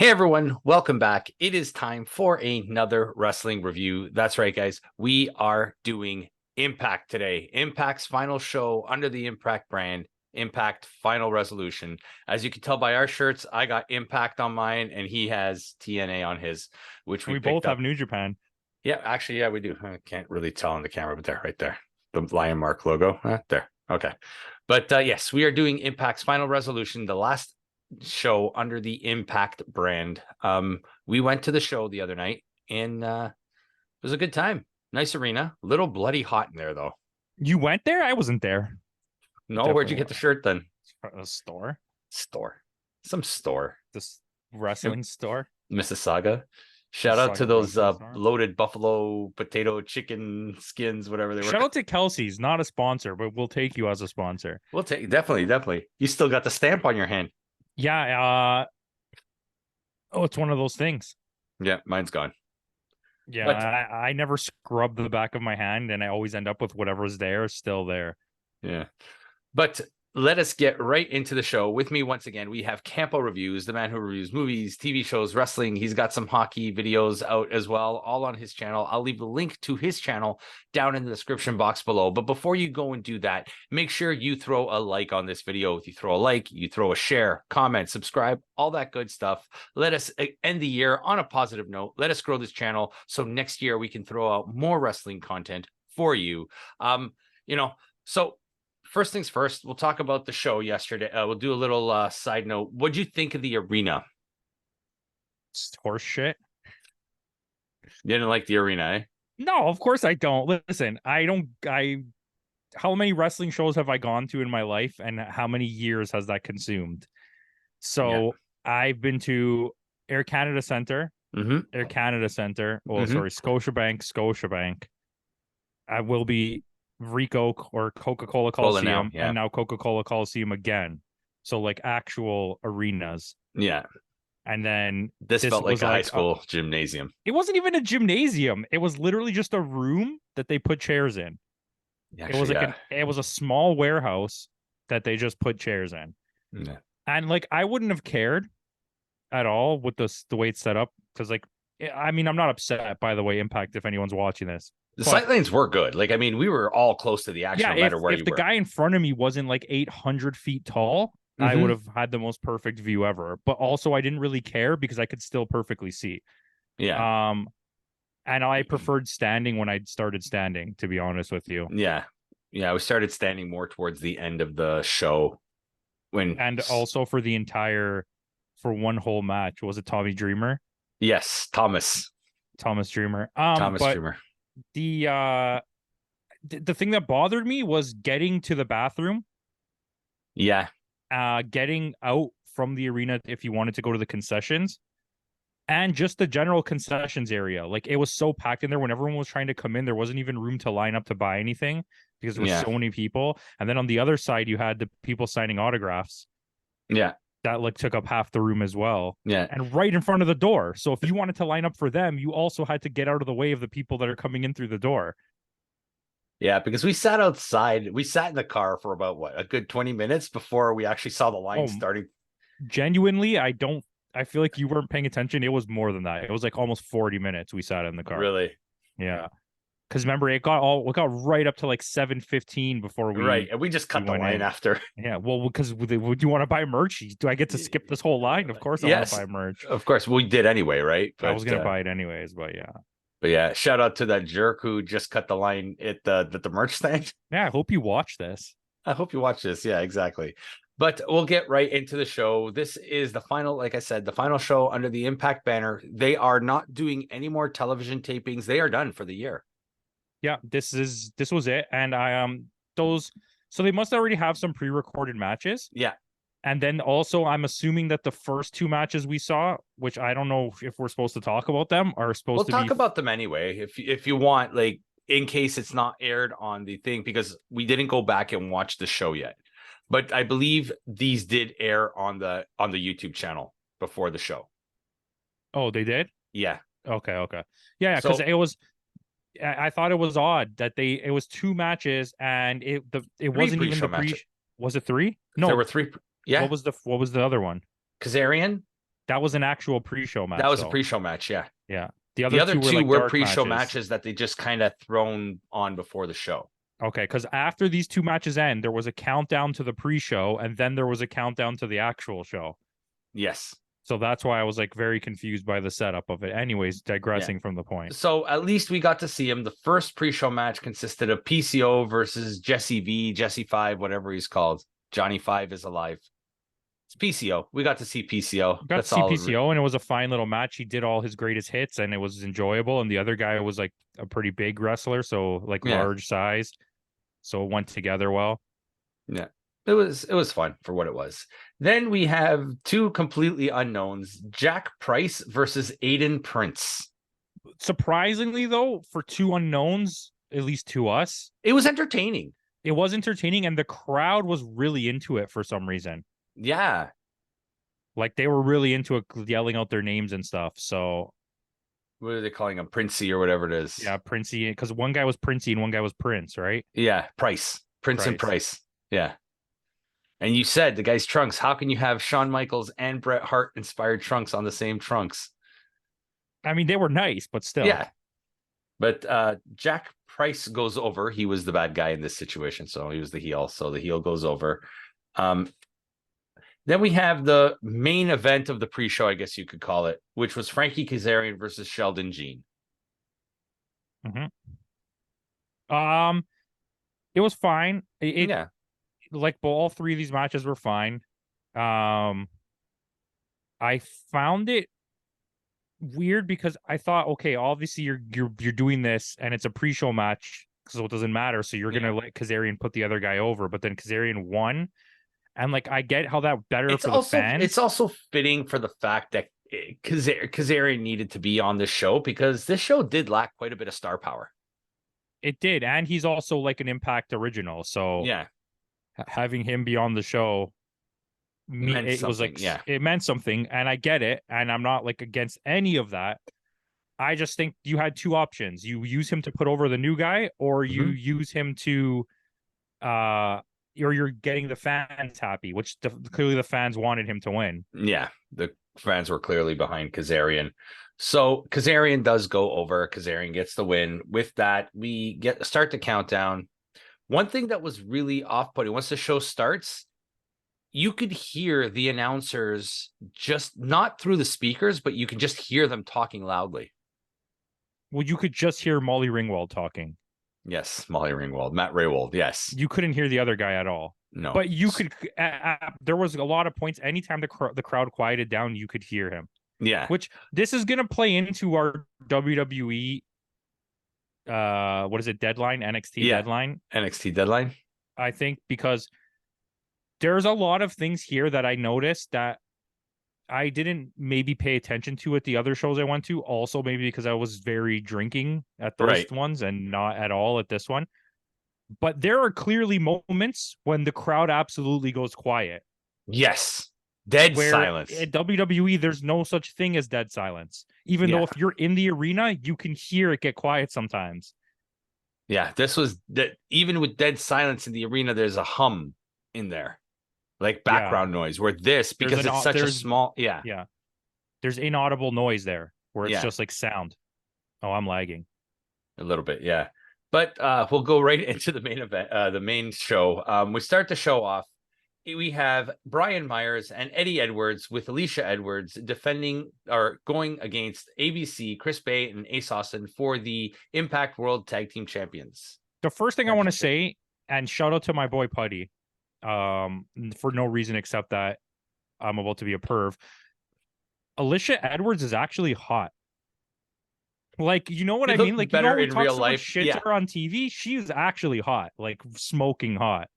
Hey everyone, welcome back. It is time for another wrestling review. That's right, guys. We are doing Impact today. Impact's final show under the Impact brand, Impact Final Resolution. As you can tell by our shirts, I got Impact on mine and he has TNA on his, which we We picked both up. have New Japan. Yeah, actually, yeah, we do. I can't really tell on the camera, but there, right there. The Lion Mark logo. There. Okay. But yes, we are doing Impact's Final Resolution, the last show under the Impact brand. We went to the show the other night and it was a good time. Nice arena. Little bloody hot in there though. You went there? I wasn't there. No, where'd you get the shirt then? A store? Some store. This wrestling store? Mississauga. Shout out to Mississauga those wrestling store? loaded buffalo potato chicken skins, whatever they were. Shout out to Kelsey's, not a sponsor, but we'll take you as a sponsor. We'll take definitely. You still got the stamp on your hand. Yeah, it's one of those things. Yeah, mine's gone. Yeah, But I never scrub the back of my hand, and I always end up with whatever's there still there. yeah. But let us get right into the show. With me once again, we have Campo.Reviews, the man who reviews movies, TV shows, wrestling. He's got some hockey videos out as well, all on his channel. I'll leave the link to his channel down in the description box below. But before you go and do that, make sure you throw a like on this video. If you throw a like, you throw a share, comment, subscribe, all that good stuff. Let us end the year on a positive note. Let us grow this channel so next year we can throw out more wrestling content for you. So first things first, we'll talk about the show yesterday. We'll do a little side note. What'd you think of the arena? It's horse shit. You didn't like the arena, eh? No, of course I don't. Listen, how many wrestling shows have I gone to in my life, and how many years has that consumed? So I've been to Air Canada Center, Air Canada Center. Oh, sorry, Scotiabank. I will be Rico or Coca-Cola Coliseum, and now Coca-Cola Coliseum again. So like actual arenas. Yeah. And then this felt like a high school gymnasium. It wasn't even a gymnasium. It was literally just a room that they put chairs in. Actually, it was a small warehouse that they just put chairs in. Yeah. And like I wouldn't have cared at all with the way it's set up, because like I mean, I'm not upset, by the way, Impact, if anyone's watching this. The sight lines were good. Like, I mean, we were all close to the action, no matter where you were. If the guy in front of me wasn't like 800 feet tall, I would have had the most perfect view ever. But also, I didn't really care because I could still perfectly see. Yeah. And I preferred standing when I started standing, to be honest with you. Yeah. Yeah, we started standing more towards the end of the show. And also for one whole match. Was it Tommy Dreamer? Yes, Thomas Dreamer. Dreamer. The thing that bothered me was getting to the bathroom. Yeah. Getting out from the arena if you wanted to go to the concessions, and just the general concessions area. Like, it was so packed in there. When everyone was trying to come in, there wasn't even room to line up to buy anything because there were so many people. And then on the other side, you had the people signing autographs. Yeah. That like took up half the room as well. Yeah. And right in front of the door. So if you wanted to line up for them, you also had to get out of the way of the people that are coming in through the door. Yeah, because we sat outside. We sat in the car for about a good 20 minutes before we actually saw the line starting. Genuinely, I feel like you weren't paying attention. It was more than that. It was like almost 40 minutes we sat in the car. Really? Yeah. Because remember, it got right up to like 7:15 before we and we just cut the line after. Yeah, well, because would you want to buy merch? Do I get to skip this whole line? Of course, I want to buy merch. Of course, we did anyway, right? But I was gonna buy it anyways, but yeah. But yeah, shout out to that jerk who just cut the line at the merch stand. Yeah, I hope you watch this. I hope you watch this. Yeah, exactly. But we'll get right into the show. This is the final, like I said, the final show under the Impact banner. They are not doing any more television tapings. They are done for the year. Yeah, this was it. And so they must already have some pre-recorded matches. Yeah. And then also, I'm assuming that the first two matches we saw, which I don't know if we're supposed to talk about them, are supposed to be... We'll talk about them anyway, if you want, like, in case it's not aired on the thing, because we didn't go back and watch the show yet. But I believe these did air on the YouTube channel before the show. Oh, they did? Yeah. Okay. Yeah, because I thought it was odd that it was two matches and it wasn't even the pre. Was it three? No, there were three. Yeah. What was the other one? Kazarian That was an actual pre-show match. That was though. a pre-show match. Yeah. Yeah. The The other two two like were dark pre-show matches. matches that they just kind of thrown on before the show. Okay, because after these two matches end, there was a countdown to the pre-show, and then there was a countdown to the actual show. Yes. So that's why I was like very confused by the setup of it. Anyways, digressing from the point. So at least we got to see him. The first pre-show match consisted of PCO versus Jesse V, Jesse 5, whatever he's called. Johnny 5 is alive. It's PCO. We got to see PCO. Got to see PCO, and it was a fine little match. He did all his greatest hits, and it was enjoyable. And the other guy was like a pretty big wrestler, so like large size. So it went together well. Yeah. It was fun for what it was. Then we have two completely unknowns, Jack Price versus Aiden Prince. Surprisingly, though, for two unknowns, at least to us, it was entertaining. It was entertaining, and the crowd was really into it for some reason. Yeah. Like they were really into it, yelling out their names and stuff. So what are they calling him? Princey or whatever it is. Yeah, Princey, because one guy was Princey and one guy was Prince, right? Yeah, Price. Prince and Price. Yeah. And you said the guy's trunks. How can you have Shawn Michaels and Bret Hart inspired trunks on the same trunks? I mean, they were nice, but still. Yeah. But Jack Price goes over. He was the bad guy in this situation, so he was the heel. So the heel goes over. Then we have the main event of the pre-show, I guess you could call it, which was Frankie Kazarian versus Sheldon Jean. Mm-hmm. It was fine. Yeah. Like all three of these matches were fine. I found it weird because I thought, okay, obviously you're doing this and it's a pre-show match, so it doesn't matter. So you're gonna let Kazarian put the other guy over, but then Kazarian won, and like I get how that better for the fans. It's also fitting for the fact that Kazarian needed to be on this show because this show did lack quite a bit of star power. It did, and he's also like an Impact original, so yeah. Having him be on the show, it was like it meant something, and I get it, and I'm not like against any of that. I just think you had two options: you use him to put over the new guy, or you use him to, or you're getting the fans happy, which clearly the fans wanted him to win. Yeah, the fans were clearly behind Kazarian. So Kazarian does go over. Kazarian gets the win. With that, we start the countdown. One thing that was really off-putting, once the show starts, you could hear the announcers just not through the speakers, but you can just hear them talking loudly. Well, you could just hear Molly Ringwald talking. Yes, Molly Ringwald, Matt Raywold. Yes, you couldn't hear the other guy at all. No, but you could. There was a lot of points. Anytime the crowd quieted down, you could hear him. Yeah, which this is gonna play into our WWE. What is it? Deadline, NXT deadline. NXT deadline. I think because there's a lot of things here that I noticed that I didn't maybe pay attention to at the other shows I went to. Also, maybe because I was very drinking at those ones and not at all at this one. But there are clearly moments when the crowd absolutely goes quiet. Yes. Dead silence. At WWE, there's no such thing as dead silence. Even though if you're in the arena, you can hear it get quiet sometimes. Yeah, this was that. Even with dead silence in the arena, there's a hum in there, like background noise. Where because it's such a small, there's inaudible noise there where it's just like sound. Oh, I'm lagging a little bit, yeah. But we'll go right into the main event, the main show. We start the show off. We have Brian Myers and Eddie Edwards with Alicia Edwards defending or going against ABC, Chris Bay, and Ace Austin for the Impact World Tag Team Champions. The first thing I want to say, and shout out to my boy Putty, for no reason except that I'm about to be a perv. Alicia Edwards is actually hot. Like, you know what I mean? Like, better in real life. Shit to her on TV. She is actually hot, like smoking hot.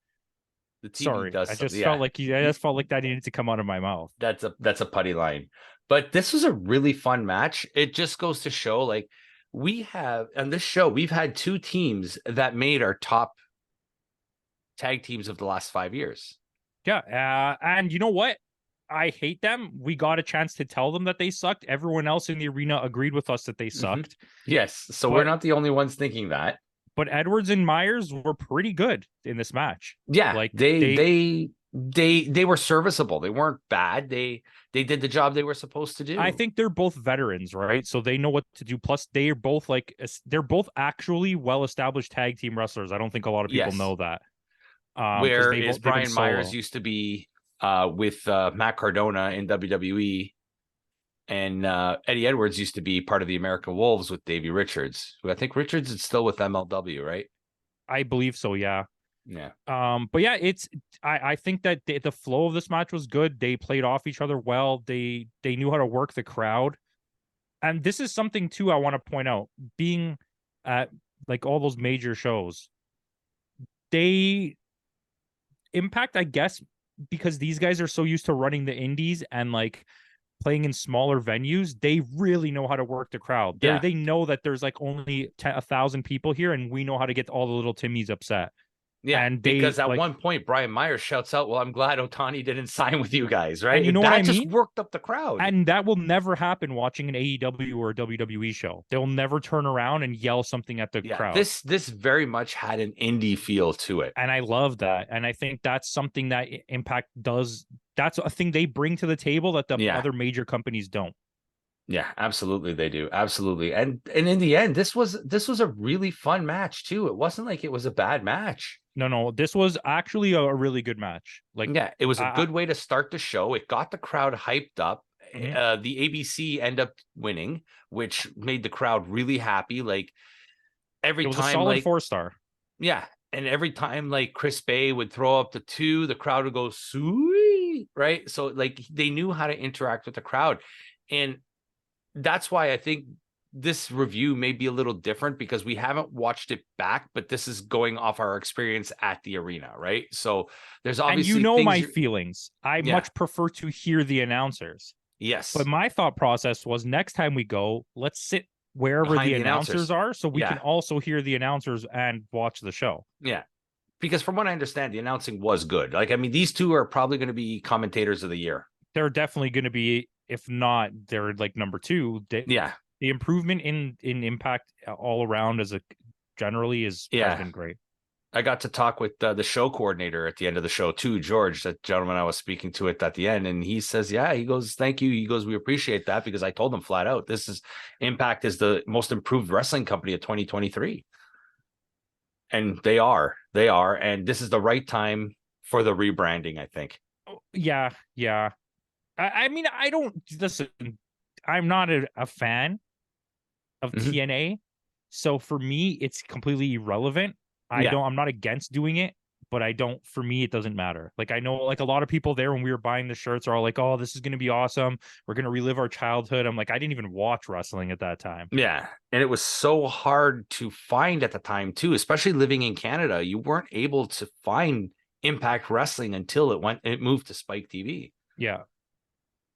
Sorry, I just felt like that needed to come out of my mouth. That's a Putty line. But this was a really fun match. It just goes to show, like, we have on this show, we've had two teams that made our top tag teams of the last 5 years. Yeah, and you know what? I hate them. We got a chance to tell them that they sucked. Everyone else in the arena agreed with us that they sucked. Yes, so we're not the only ones thinking that. But Edwards and Myers were pretty good in this match. Yeah, like they They were serviceable. They weren't bad. They did the job they were supposed to I do. think they're both veterans, right? So they know what to do. Plus, they are both they're both actually well-established tag team wrestlers. I don't think a lot of people Yes. know that. Because Whereas they've been Brian Myers solo. used to be with Matt Cardona in WWE, and Eddie Edwards used to be part of the American Wolves with Davey Richards, who I think Richards is still with MLW, right? I believe so, yeah. Yeah. But yeah, I think that the flow of this match was good. They played off each other well. They knew how to work the crowd. And this is something too I want to point out. Being at like all those major shows, they Impact, I guess, because these guys are so used to running the indies and like playing in smaller venues, they really know how to work the crowd. Yeah. They know that there's like only 1,000 people here, and we know how to get all the little Timmies upset. Yeah, And they because at like, one point Brian Myers shouts out, "Well, I'm glad Otani didn't sign with you guys," right? and you And know what I that just mean? worked up the crowd. And that will never happen watching an AEW or a WWE show. They'll never turn around and yell something at the Yeah, crowd. this very much had an indie feel to it. And I love that. And I think that's something that Impact does. That's a thing they bring to the table that the Yeah. other major companies don't. Yeah, absolutely they do. Absolutely. And in the end, this was a really fun match too. It wasn't like it was a bad match. No, this was actually a really good match. Like, Yeah, it was a I, good way to start the show. It got the crowd hyped up. mhm. The ABC end up winning, which made the crowd really happy. Like every It was a time, solid like 4-star. yeah, and every time like Chris Bay would throw up the two, the crowd would go sweet, right? So like they knew how to interact with the crowd, and that's why I think this review may be a little different because we haven't watched it back, but this is going off our experience at the arena, right? So there's And you obviously know things my feelings. I yeah, much prefer to hear the announcers. But yes, my thought process was next time we go, let's sit wherever behind the the announcers announcers. are so we can Yeah, also hear the announcers and watch the show. yeah. Because from what I understand, the announcing was good. Like, I mean, these two are probably going to be commentators of the year. They're definitely going to be, if not, they're like number two. Yeah, The improvement in Impact all around as a generally has yeah. been great. I got to talk with the show coordinator at the end of the show too, George, that gentleman I was speaking to at the end, and he says, "Yeah," he goes, "Thank you." He goes, "We appreciate that," because I told him flat out, "This is Impact is the most improved wrestling company of 2023," and they are, and this is the right time for the rebranding. I think. Yeah, yeah. I mean, I don't listen. I'm not a fan of Mhm. TNA, so for me, it's completely irrelevant. Yeah, I'm not against doing it, but I don't. For me, it doesn't matter. Like I know, like a lot of people there when we were buying the shirts are all like, "Oh, this is gonna be awesome. We're gonna relive our childhood." I'm like, I didn't even watch wrestling at that time. yeah, and it was so hard to find at the time too, especially living in Canada. You weren't able to find Impact Wrestling until it moved to Spike TV. Yeah, and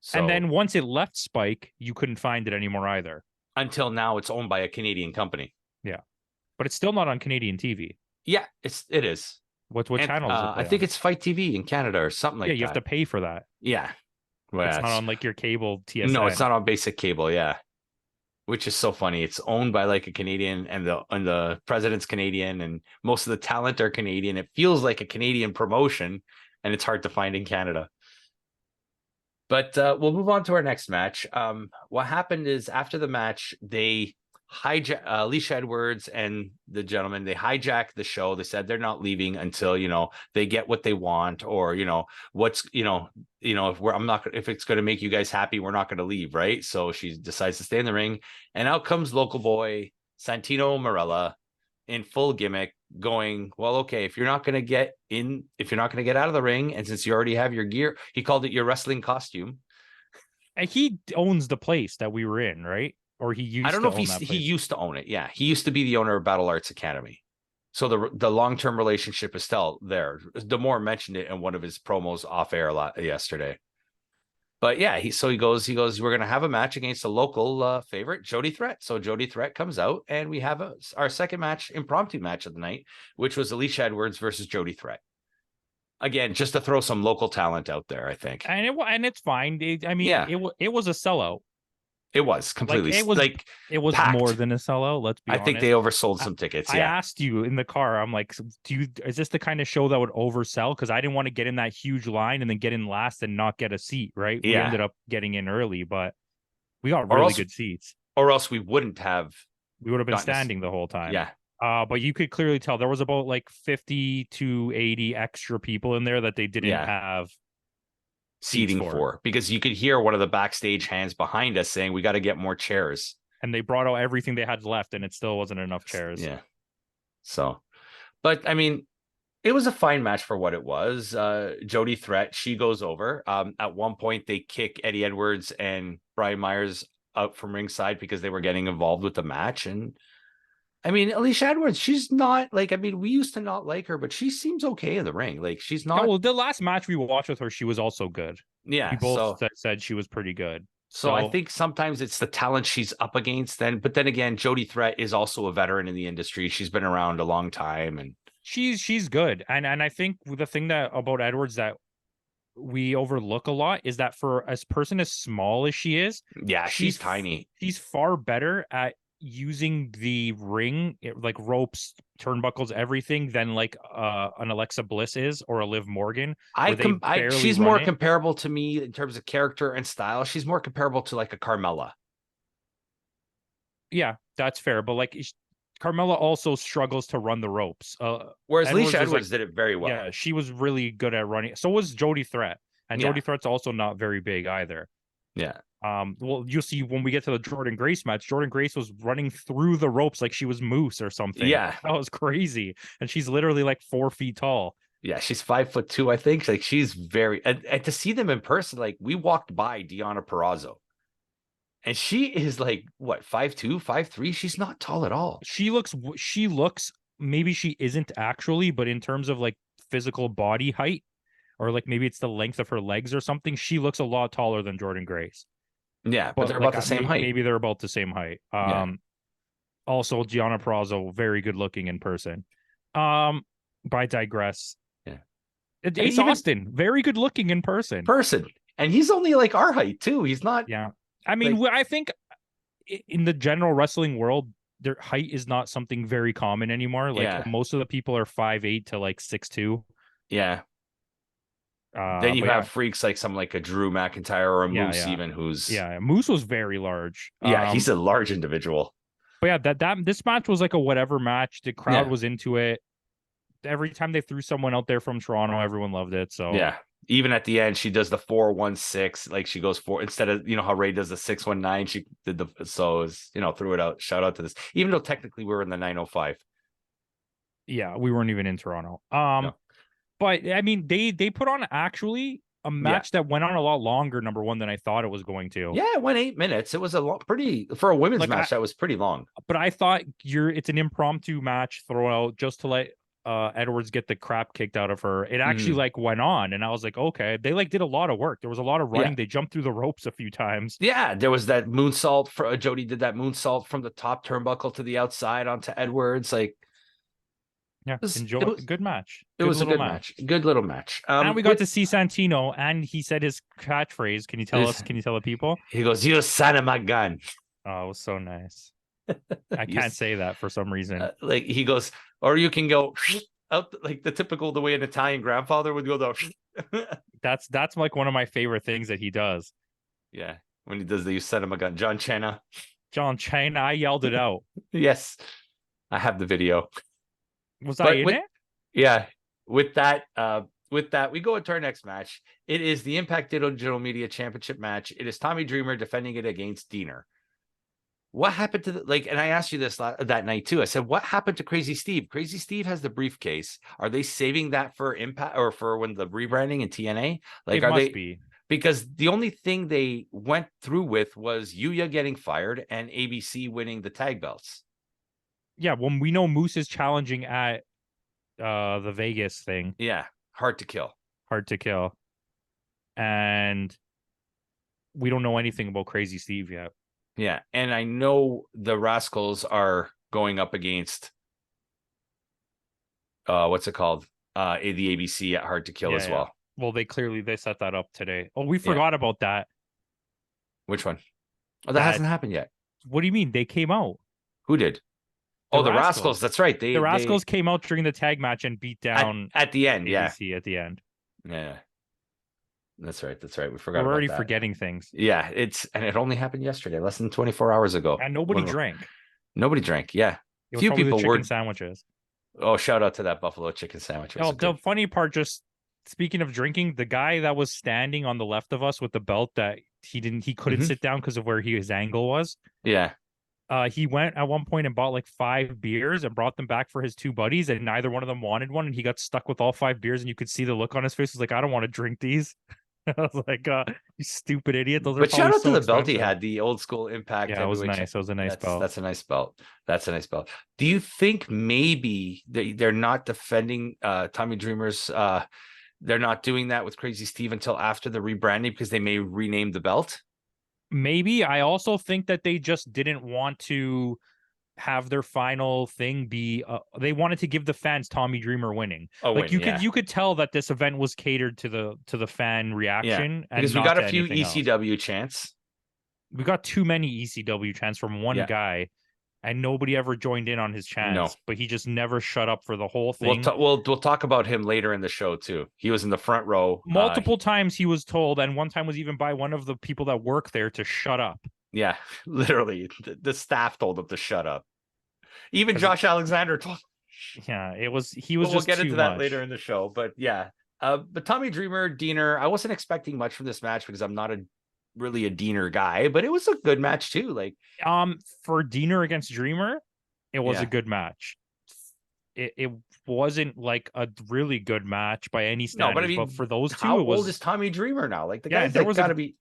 So then once it left Spike, you couldn't find it anymore either. until now, it's owned by a Canadian company. Yeah, but it's still not on Canadian TV. Yeah, it is. What And channel does it I play think on? it's Fight TV in Canada or something Yeah, like you have to that. pay for that. Yeah. It's Well, not it's on like your cable no, it's TSN. not on basic cable, yeah. Which is so funny. It's owned by like a Canadian, and the president's Canadian, and most of the talent are Canadian. It feels like a Canadian promotion, and it's hard to find in Canada. But we'll move on to our next match. What happened is after the match, they hijack Alicia Edwards and the gentleman. They hijacked the show. They said they're not leaving until they get what they want, or what's if it's going to make you guys happy, we're not going to leave, right? So she decides to stay in the ring, and out comes local boy Santino Marella in full gimmick, going, well, okay, if you're not going to get out of the ring, and since you already have your gear, he called it your wrestling costume. And he owns the place that we were in, right? Or he I don't used know to if own that he place. used to own it. Yeah, he used to be the owner of Battle Arts Academy. So the long-term relationship is still there. Damore mentioned it in one of his promos off air yesterday. But yeah, he goes, we're going to have a match against a local favorite, Jody Threat. So Jody Threat comes out, and we have our second match, impromptu match of the night, which was Alicia Edwards versus Jody Threat. Again, just to throw some local talent out there, I think. And it's fine. I mean, Yeah, it was a sellout. It was Like completely it was more packed. than a sellout. Let's be I think honest. they oversold I, some tickets. I Yeah. asked you in the car. I'm like, is this the kind of show that would oversell? Because I didn't want to get in that huge line and then get in last and not get a seat. Right? We Yeah. ended up getting in early, but we got Or really else, good seats. we wouldn't have We would have been gotten this. standing the whole time. Yeah. But you could clearly tell there was about like 50 to 80 extra people in there that they didn't Yeah. have seats Seating for, because you could hear one of the backstage hands behind us saying, "We got to get more chairs." And they brought out everything they had left, and it still wasn't enough chairs. Yeah. So, but I mean, it was a fine match for what it was. Jody Threat, she goes over. At one point, they kick Eddie Edwards and Brian Myers out from ringside because they were getting involved with the match. And I mean, Alicia Edwards, she's not like, I mean, we used to not like her, but she seems okay in the ring. Like, she's Yeah, not. well, the last match we watched with her, she was also good. Yeah. We both said she was pretty good. So I think sometimes it's the talent she's up against but then again, Jody Threat is also a veteran in the industry. She's been around a long time, and she's good. And I think the thing that about Edwards that we overlook a lot is that for a person as small as she is, yeah, she's tiny. She's far better at using the ring, like ropes, turnbuckles, everything, than like an Alexa Bliss is or a Liv Morgan. She's more comparable to me in terms of character and style. She's more comparable to like a Carmella. Yeah, that's fair. But like Carmella also struggles to run the ropes. Whereas Alicia Edwards did it very well. Yeah, she was really good at running. So was Jody Threat. And Jody Threat's also not very big either. Yeah. Well, you'll see when we get to the Jordan Grace match, Jordan Grace was running through the ropes like she was Moose or something. Yeah. That was crazy. And she's literally like 4 feet tall. Yeah, she's 5'2", I think. Like, she's very, and to see them in person, like, we walked by Deonna Purrazzo. And she is like, what, 5'2", 5'3"? She's not tall at all. She looks, maybe she isn't actually, but in terms of like physical body height, or like maybe it's the length of her legs or something, she looks a lot taller than Jordan Grace. Yeah, but they're like, about the same height. Maybe they're about the same height. Also, Deonna Purrazzo, very good looking in person. But I digress. Yeah. Ace Austin, very good looking in person. And he's only like our height too. He's not. Yeah. I mean, like, I think in the general wrestling world, their height is not something very common anymore. Like most of the people are 5'8" to like 6'2". Yeah. Then you have freaks like a Drew McIntyre or a Moose even who's Moose was very large. He's a large individual. But yeah, this match was like a whatever match. The crowd was into it. Every time they threw someone out there from Toronto, everyone loved it. So yeah, even at the end, she does the 4-1-6, like she goes for instead of how Ray does the 6-1-9. She did threw it out. Shout out to this, even though technically we were in the 905. Yeah, we weren't even in Toronto. No. But I mean, they put on actually a match that went on a lot longer, number one, than I thought it was going to. Yeah, it went 8 minutes. It was pretty for a women's match. That was pretty long. But I thought it's an impromptu match throw out just to let Edwards get the crap kicked out of her. It actually like went on, and I was like, okay, they like did a lot of work. There was a lot of running. They jumped through the ropes a few times. Yeah, there was that moonsault. Jody did that moonsault from the top turnbuckle to the outside onto Edwards. Like. Yeah, good match. It was a good match. Good little match. And we got to see Santino, and he said his catchphrase. Can you tell us? Can you tell the people? He goes, "You son of my gun." Oh, it was so nice. I can't say that for some reason. Like he goes, or you can go out like the way an Italian grandfather would go though. That's like one of my favorite things that he does. Yeah, when he does the "you son of a gun," John Cena, I yelled it out. Yes, I have the video. Was I in it? Yeah. With that, we go into our next match. It is the Impact Digital Media Championship match. It is Tommy Dreamer defending it against Diener. What happened to and I asked you this that night too. I said, what happened to Crazy Steve? Crazy Steve has the briefcase. Are they saving that for Impact or for when the rebranding in TNA? Like, are they? Because the only thing they went through with was Yuya getting fired and ABC winning the tag belts. Yeah, when we know Moose is challenging at the Vegas thing. Yeah, hard to kill. And we don't know anything about Crazy Steve yet. Yeah, and I know the Rascals are going up against what's it called? The ABC at Hard to Kill as well. Well, they set that up today. Oh, we forgot about that. Which one? Oh, that hasn't happened yet. What do you mean? They came out. Who did? The Oh, the Rascals. Rascals. That's right. The Rascals came out during the tag match and beat down at the end. ABC at the end. Yeah. That's right. That's right. We We're forgot already about that. forgetting things. Yeah, and it only happened yesterday, less than 24 hours ago. And nobody drank. Nobody drank. Yeah. It was probably the chicken sandwiches. Oh, shout out to that buffalo chicken sandwich. Oh, the funny part, just speaking of drinking, the guy that was standing on the left of us with the belt that he couldn't sit down because of where his angle was. Yeah. He went at one point and bought like 5 beers and brought them back for his 2 buddies, and neither one of them wanted one, and he got stuck with all 5 beers, and you could see the look on his face. He was like, I don't want to drink these. I was like, you stupid idiot. Those but shout out to the belt he had, the old school Impact. Yeah, it was nice. It was a nice belt. That's a nice belt. That's a nice belt. Do you think maybe they're not defending Tommy Dreamer's they're not doing that with Crazy Steve until after the rebranding because they may rename the belt? Maybe. I also think that they just didn't want to have their final thing be they wanted to give the fans Tommy Dreamer winning. You could tell that this event was catered to the fan reaction. Yeah. Because we got a few ECW chants. We got too many ECW chants from one guy, and nobody ever joined in on his chants. But he just never shut up for the whole thing. We'll talk about him later in the show too. He was in the front row multiple times. He was told, and one time was even by one of the people that work there, to shut up. Yeah, literally, the staff told him to shut up. Even Josh Alexander told. Yeah, it was. He was. We'll get into that later in the show, but yeah. But Tommy Dreamer, Diener, I wasn't expecting much from this match because I'm not really a Diener guy, but it was a good match too. Like, for Diener against Dreamer, it was a good match. It wasn't like a really good match by any standards. No, but I mean, but for those two, how old is Tommy Dreamer now? Like the guy's got to be.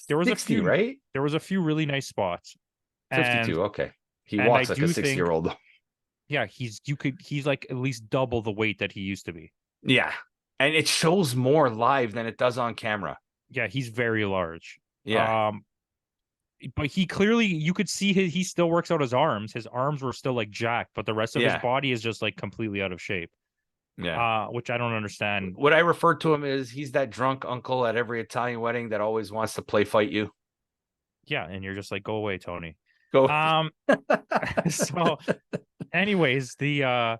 There was 60, a few, right? There was a few really nice spots. 52, okay. He walks like a 60-year-old. Yeah, he's like at least double the weight that he used to be. Yeah. And it shows more live than it does on camera. Yeah, he's very large. Yeah. But he clearly, you could see he still works out his arms. His arms were still like jacked, but the rest of his body is just like completely out of shape. Yeah. Which I don't understand. What I refer to him is he's that drunk uncle at every Italian wedding that always wants to play fight you. Yeah, and you're just like, go away, Tony. Go. So anyways, it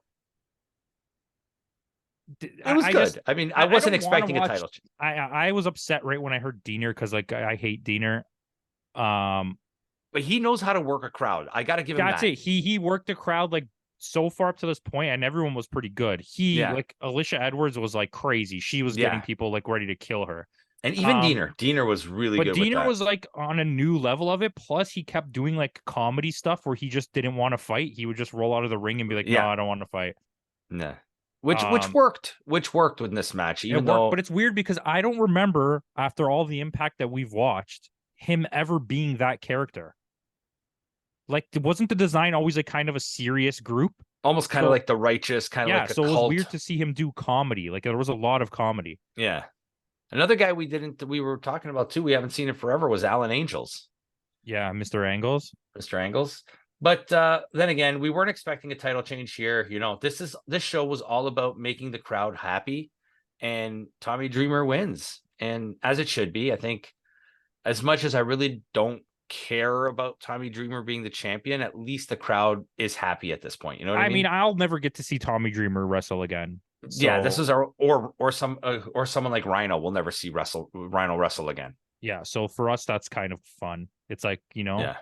was good. I mean, I wasn't expecting a title. I was upset right when I heard Diener because like I hate Diener. But he knows how to work a crowd. I got to give him that. That's it. He worked the crowd like so far up to this point, and everyone was pretty good. Like Alicia Edwards was like crazy. She was getting people like ready to kill her. And even Diener was really good. But Diener was like on a new level of it. Plus, he kept doing like comedy stuff where he just didn't want to fight. He would just roll out of the ring and be like, "No, I don't want to fight." Nah. Which worked with this match, but it's weird because I don't remember, after all the Impact that we've watched, him ever being that character. Like, wasn't the design always like kind of a serious group? Almost kind of like the Righteous, kind of like a cult. So it was weird to see him do comedy. Like, there was a lot of comedy. Yeah. Another guy we were talking about too, we haven't seen it forever, was Alan Angels. Yeah, Mr. Angles. Mr. Angles. But then again, we weren't expecting a title change here. You know, this show was all about making the crowd happy, and Tommy Dreamer wins. And as it should be. I think, as much as I really don't care about Tommy Dreamer being the champion, at least the crowd is happy at this point. You know what I mean? I'll never get to see Tommy Dreamer wrestle again. So... Yeah, this is or someone like Rhino will never see Rhino wrestle again. Yeah, so for us, that's kind of fun. It's like, you know. Yeah.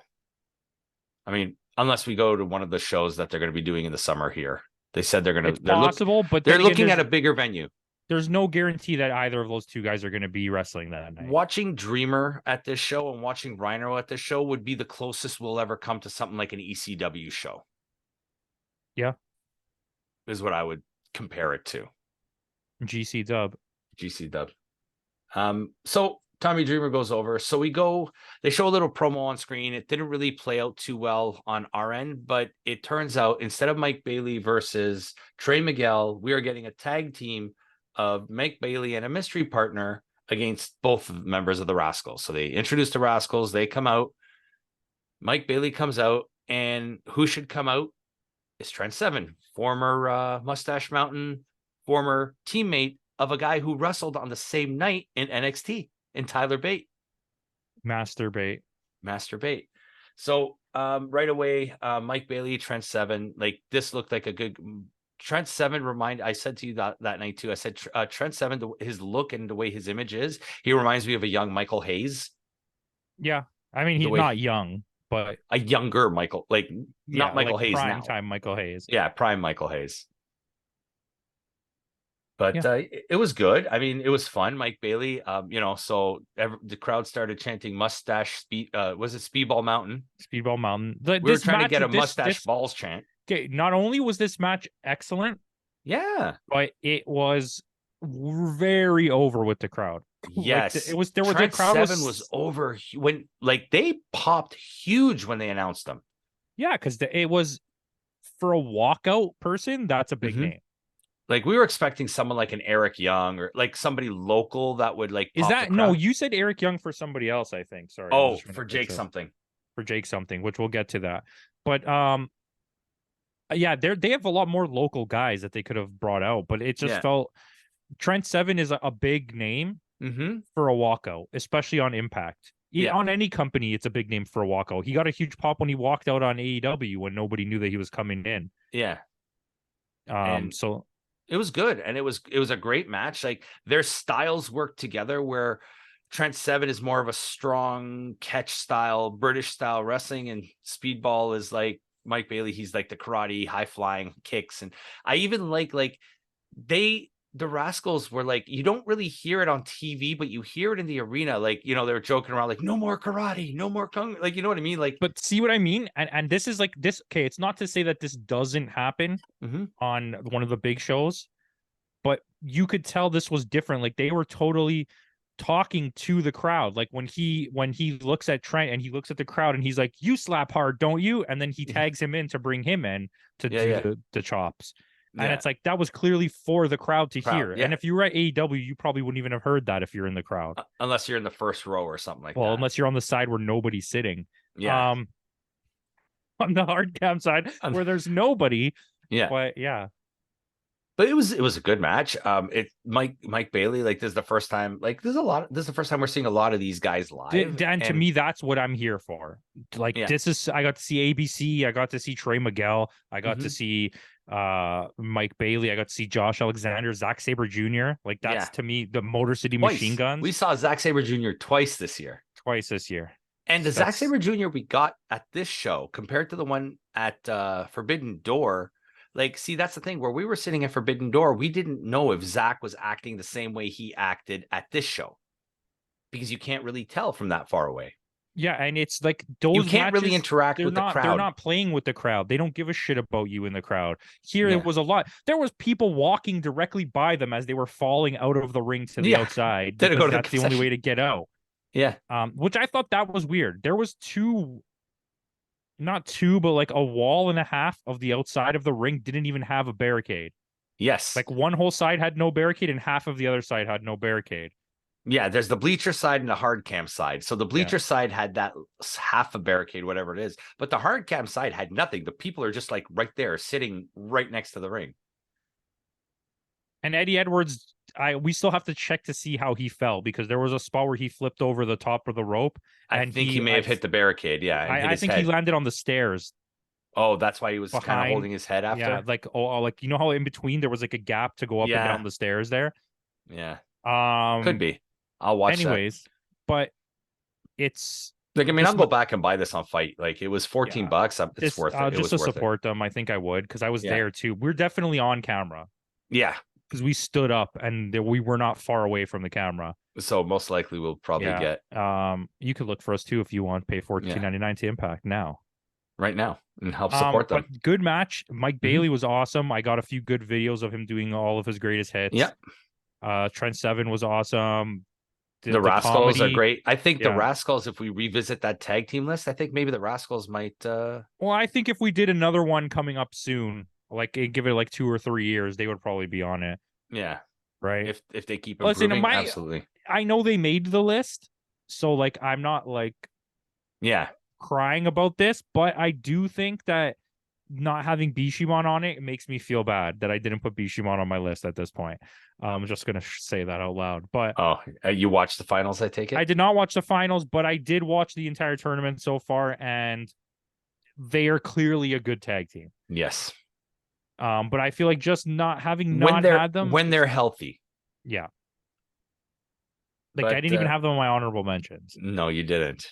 I mean, unless we go to one of the shows that they're going to be doing in the summer here. They said they're going to. It's possible, but they're looking at a bigger venue. There's no guarantee that either of those two guys are going to be wrestling that night. Watching Dreamer at this show and watching Rhino at this show would be the closest we'll ever come to something like an ECW show. Yeah. Is what I would compare it to. GC Dub. So Tommy Dreamer goes over. So they show a little promo on screen. It didn't really play out too well on our end, but it turns out instead of Mike Bailey versus Trey Miguel, we are getting a tag team of Mike Bailey and a mystery partner against both members of the Rascals. So they introduce the Rascals. They come out. Mike Bailey comes out, and who should come out is Trent Seven, former Mustache Mountain, former teammate of a guy who wrestled on the same night in NXT, in Tyler Bate. Master Bate. Masturbate. So right away, Mike Bailey, Trent Seven, like this looked like a good Trent Seven. I said to you that night too. I said Trent Seven, his look and the way his image is, he reminds me of a young Michael Hayes. Yeah, I mean he's not young, but a younger Michael, like not Michael Hayes prime now. time Michael Hayes. Yeah, prime Michael Hayes. But it was good. I mean, it was fun. Mike Bailey, so the crowd started chanting mustache speed. Was it Speedball Mountain? Speedball Mountain. We were trying to get a mustache balls chant. Okay, not only was this match excellent, but it was very over with the crowd. Yes, like, it was. There Trent the crowd Seven was over when they popped huge when they announced them. Yeah, because it was for a walkout person. That's a big name. Like we were expecting someone like an Eric Young or like somebody local that would like. Is that no? You said Eric Young for somebody else. I think. Sorry. Oh, for Jake something. For Jake something, which we'll get to that. But yeah, they have a lot more local guys that they could have brought out. But it just felt Trent Seven is a big name for a walkout, especially on Impact. On any company, it's a big name for a walkout. He got a huge pop when he walked out on AEW when nobody knew that he was coming in. Yeah. So it was good, and it was a great match. Like their styles work together where Trent Seven is more of a strong catch style, British style wrestling, and Speedball is like Mike Bailey. He's like the karate, high flying kicks. And I even like the Rascals were like, you don't really hear it on TV, but you hear it in the arena. Like, they were joking around like, no more karate, no more kung. Like, you know what I mean? Like, but see what I mean? And this is like this. Okay. It's not to say that this doesn't happen on one of the big shows, but you could tell this was different. Like they were totally talking to the crowd. Like when he looks at Trent and he looks at the crowd and he's like, you slap hard, don't you? And then he tags him in to bring him in to do the chops. And it's like, that was clearly for the crowd to hear. And if you were at AEW, you probably wouldn't even have heard that if you're in the crowd. Unless you're in the first row or something like that. Well, unless you're on the side where nobody's sitting. Yeah. On the hard cam side where there's nobody. Yeah. But yeah. But it was a good match. Mike Bailey, like this is the first time, like this is the first time we're seeing a lot of these guys live. And to me, that's what I'm here for. Like this is, I got to see ABC, I got to see Trey Miguel, I got to see Mike Bailey, I got to see Josh Alexander, Zack Sabre Jr. Like that's to me the Motor City Machine Guns. We saw Zack Sabre Jr. twice this year. And the Zack Sabre Jr. we got at this show compared to the one at Forbidden Door. Like, see, that's the thing where we were sitting at Forbidden Door. We didn't know if Zach was acting the same way he acted at this show because you can't really tell from that far away. Yeah. And it's like those you can't really interact with the crowd. They're not playing with the crowd. They don't give a shit about you in the crowd. Here, it was a lot. There was people walking directly by them as they were falling out of the ring to the outside. That's the only way to get out. Yeah. Which I thought that was weird. There was not two, but like a wall and a half of the outside of the ring didn't even have a barricade. Yes. Like one whole side had no barricade and half of the other side had no barricade. Yeah, there's the bleacher side and the hard cam side. So the bleacher side had that half a barricade, whatever it is. But the hard cam side had nothing. The people are just like right there, sitting right next to the ring. And Eddie Edwards, we still have to check to see how he fell because there was a spot where he flipped over the top of the rope. I think he may have hit the barricade. Yeah. I think he landed on the stairs. Oh, that's why he was kind of holding his head after. Yeah, like you know how in between there was like a gap to go up and down the stairs there. Yeah. Could be. I'll watch. Anyways, but it's like, I mean, I'll go back and buy this on Fight. Like it was $14. It's worth it. Just to support them, I think I would because I was there too. We're definitely on camera. Yeah. Because we stood up and we were not far away from the camera. So most likely we'll probably get. You could look for us too if you want. Pay $14.99 to Impact now. Right now and help support them. But good match. Mike Bailey was awesome. I got a few good videos of him doing all of his greatest hits. Yeah. Trent Seven was awesome. The Rascals are great. I think the Rascals, if we revisit that tag team list, I think maybe the Rascals might. Well, I think if we did another one coming up soon, like give it like 2 or 3 years, they would probably be on it. Yeah. Right. If they keep improving, absolutely. I know they made the list, so like I'm not like crying about this, but I do think that not having Bishamon on it makes me feel bad that I didn't put Bishamon on my list at this point. I'm just gonna say that out loud. But you watched the finals, I take it? I did not watch the finals, but I did watch the entire tournament so far, and they are clearly a good tag team. Yes. But I feel like just not having had them when they're healthy. Yeah. Like, but, I didn't even have them on my honorable mentions. No, you didn't.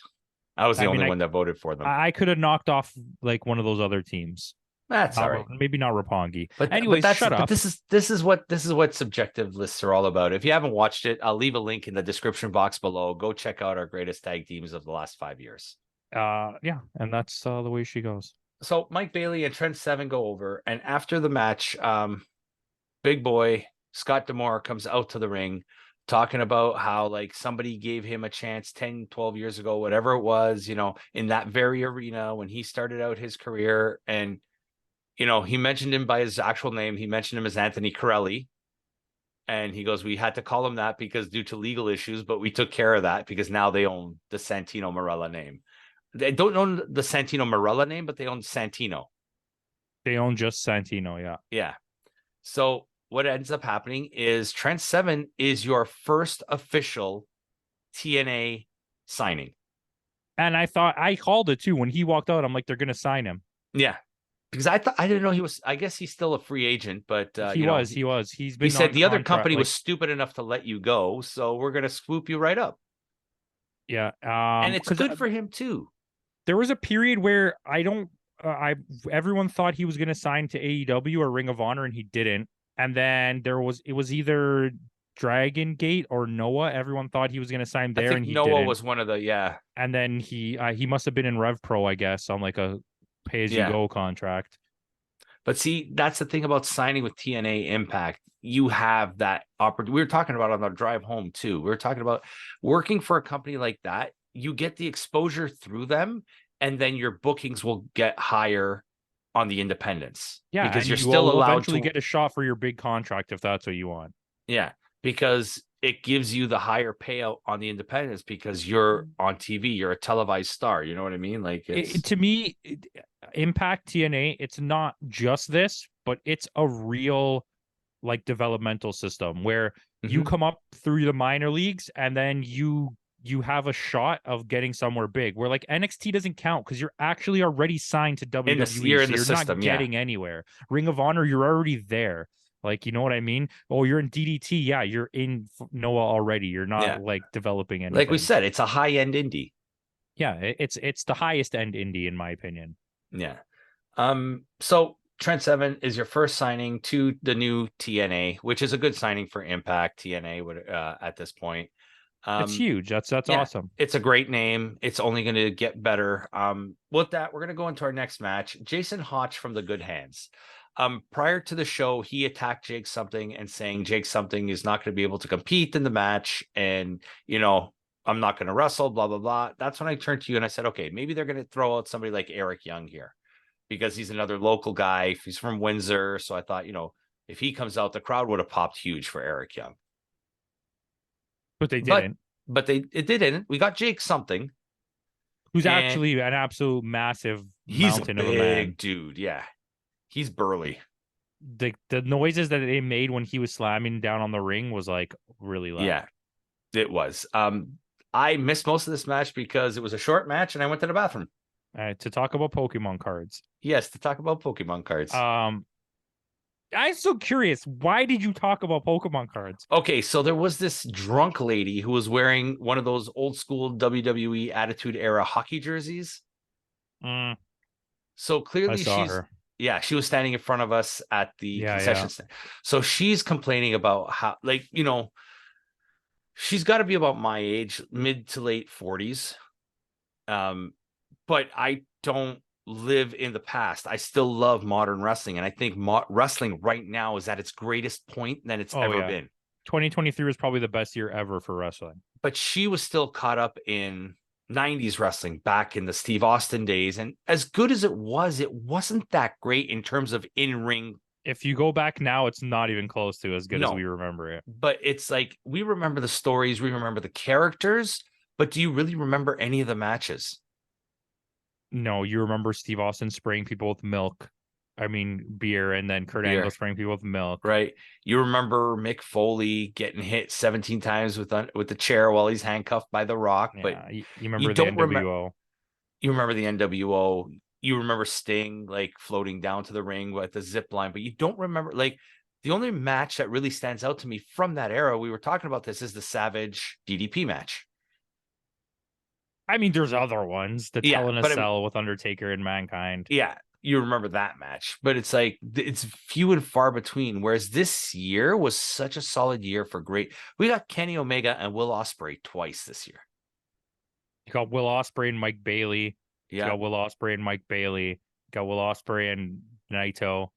I was the only one that voted for them. I could have knocked off like one of those other teams. That's all right. Maybe not Roppongi. But anyways, shut up. But this is what subjective lists are all about. If you haven't watched it, I'll leave a link in the description box below. Go check out our greatest tag teams of the last 5 years. Yeah, and that's the way she goes. So Mike Bailey and Trent Seven go over, and after the match, Big Boy Scott D'Amore comes out to the ring, talking about how like somebody gave him a chance 10, 12 years ago, whatever it was, in that very arena when he started out his career. And, he mentioned him by his actual name. He mentioned him as Anthony Corelli. And he goes, we had to call him that because due to legal issues, but we took care of that because now they own the Santino Marella name. They don't own the Santino Marella name, but they own Santino. They own just Santino, yeah. Yeah. So what ends up happening is Trent Seven is your first official TNA signing. And I called it too when he walked out. I'm like, they're gonna sign him. Yeah, because I didn't know he was. I guess he's still a free agent, but he was. He's been. He said the other company was stupid enough to let you go, so we're gonna swoop you right up. Yeah, and it's good for him too. There was a period where everyone thought he was gonna sign to AEW or Ring of Honor, and he didn't. And then it was either Dragon Gate or Noah. Everyone thought he was going to sign there, and Noah didn't. Was one of the And then he must have been in Rev Pro, I guess, on like a pay as you go contract. But see, that's the thing about signing with TNA Impact. You have that opportunity. We were talking about on the drive home too. We were talking about working for a company like that. You get the exposure through them, and then your bookings will get higher on the independents. Yeah, because you're still allowed to get a shot for your big contract if that's what you want. Yeah, because it gives you the higher payout on the independents because you're on TV, you're a televised star. You know what I mean? Like to me, Impact TNA, it's not just this, but it's a real like developmental system where you come up through the minor leagues and then you have a shot of getting somewhere big, where like NXT doesn't count because you're actually already signed to WWE. You're not getting anywhere. Ring of Honor, you're already there. Like, you know what I mean? Oh, you're in DDT. Yeah, you're in Noah already. You're not like developing anything. Like we said, it's a high-end indie. Yeah, it's the highest end indie in my opinion. Yeah. So Trent Seven is your first signing to the new TNA, which is a good signing for Impact TNA at this point. It's huge. That's awesome. It's a great name. It's only going to get better. With that, we're going to go into our next match. Jason Hotch from the Good Hands. Prior to the show, he attacked Jake Something and saying Jake Something is not going to be able to compete in the match. And, I'm not going to wrestle, blah, blah, blah. That's when I turned to you and I said, okay, maybe they're going to throw out somebody like Eric Young here because he's another local guy. He's from Windsor. So I thought, if he comes out, the crowd would have popped huge for Eric Young. But they didn't. It didn't. We got Jake Something, who's actually an absolute massive mountain of a man, dude. Yeah, he's burly. The noises that they made when he was slamming down on the ring was like really loud. Yeah, it was. I missed most of this match because it was a short match, and I went to the bathroom. To talk about Pokemon cards. Yes, to talk about Pokemon cards. I'm so curious. Why did you talk about Pokemon cards? Okay, so there was this drunk lady who was wearing one of those old school WWE Attitude Era hockey jerseys. So clearly she was standing in front of us at the concession stand. So she's complaining about how, she's got to be about my age, mid to late 40s. But I don't live in the past. I still love modern wrestling, and I think wrestling right now is at its greatest point than it's ever been. 2023 was probably the best year ever for wrestling. But she was still caught up in 90s wrestling back in the Steve Austin days, and as good as it wasn't that great in terms of in-ring. If you go back now, it's not even close to as good as we remember it. But it's like we remember the stories, we remember the characters, but do you really remember any of the matches? No, you remember Steve Austin spraying people with milk. I mean, beer, and then Kurt Beer. Angle spraying people with milk. Right. You remember Mick Foley getting hit 17 times with the chair while he's handcuffed by The Rock, but Yeah, you you remember the don't remember. NWO. You remember the NWO. You remember Sting like floating down to the ring with the zip line, but you don't remember like the only match that really stands out to me from that era. We were talking about this is the Savage DDP match. I mean, there's other ones. The Yeah, Hell in a but I mean, Cell with Undertaker and Mankind. yeah, you remember that match, but it's like it's few and far between. Whereas this year was such a solid year for great. We got Kenny Omega and Will Ospreay twice this year. You got Will Ospreay and Mike Bailey. You Yeah, got Will Ospreay and Mike Bailey. You got Will Ospreay and Naito.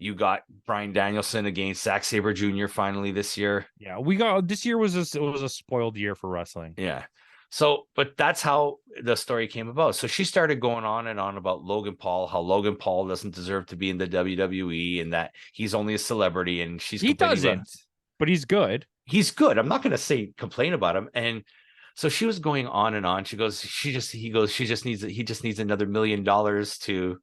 you got Bryan Danielson against Zack Sabre Jr. finally this year. Yeah, we got this year was a spoiled year for wrestling. Yeah. So, but that's how the story came about. So she started going on and on about Logan Paul, how Logan Paul doesn't deserve to be in the WWE and that he's only a celebrity, and she's He doesn't, but he's good. He's good. I'm not going to say complain about him. And so she was going on and on. She just needs another $1 million to,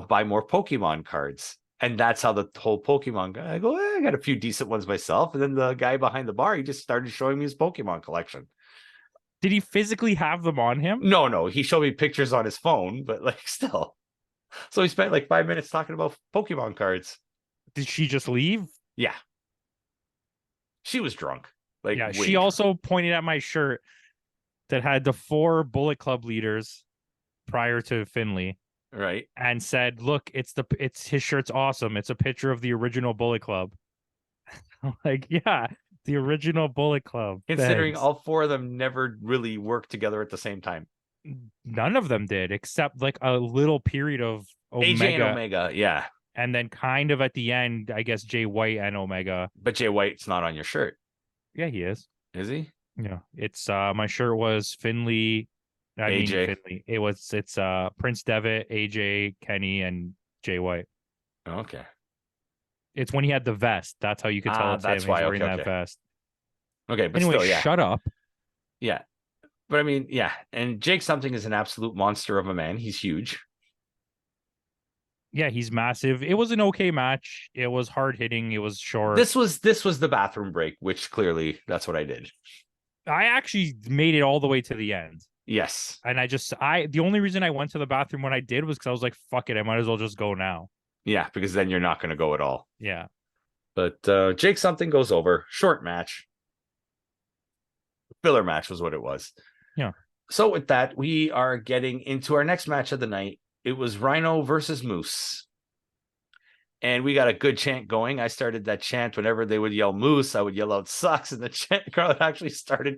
buy more Pokemon cards. And that's how the whole Pokemon guy, I go, I got a few decent ones myself. And then the guy behind the bar, he just started showing me his Pokemon collection. Did he physically have them on him? No. He showed me pictures on his phone, but like still. So he spent like 5 minutes talking about Pokemon cards. Did she just leave? Yeah. She was drunk. Like, yeah, she also pointed at my shirt that had the 4 Bullet Club leaders prior to Finley. Right. And said, look, it's his shirt's awesome. It's a picture of the original Bullet Club. I'm like, yeah, the original Bullet Club. Considering Thanks. all 4 of them never really worked together at the same time. None of them did, except like a little period of Omega. AJ and Omega, yeah. And then kind of at the end, I guess Jay White and Omega. But Jay White's not on your shirt. Yeah, he is. Is he? Yeah. It's my shirt was Finley. AJ. Finley. It's Prince Devitt, AJ, Kenny, and Jay White. Okay. It's when he had the vest. That's how you could tell it's that's him. why. He's wearing Okay. that vest. Okay, but anyway, still, yeah. Shut up. Yeah. But I mean, yeah. And Jake Something is an absolute monster of a man. He's huge. Yeah, he's massive. It was an okay match. It was hard hitting. It was short. This was the bathroom break, which clearly that's what I did. I actually made it all the way to the end. Yes. And the only reason I went to the bathroom when I did was because I was like, fuck it, I might as well just go now. Yeah, because then you're not going to go at all. Yeah. But Jake Something goes over. Short match. Filler match was what it was. Yeah. So with that, we are getting into our next match of the night. It was Rhino versus Moose. And we got a good chant going. I started that chant whenever they would yell Moose, I would yell out sucks. And the chant crowd actually started.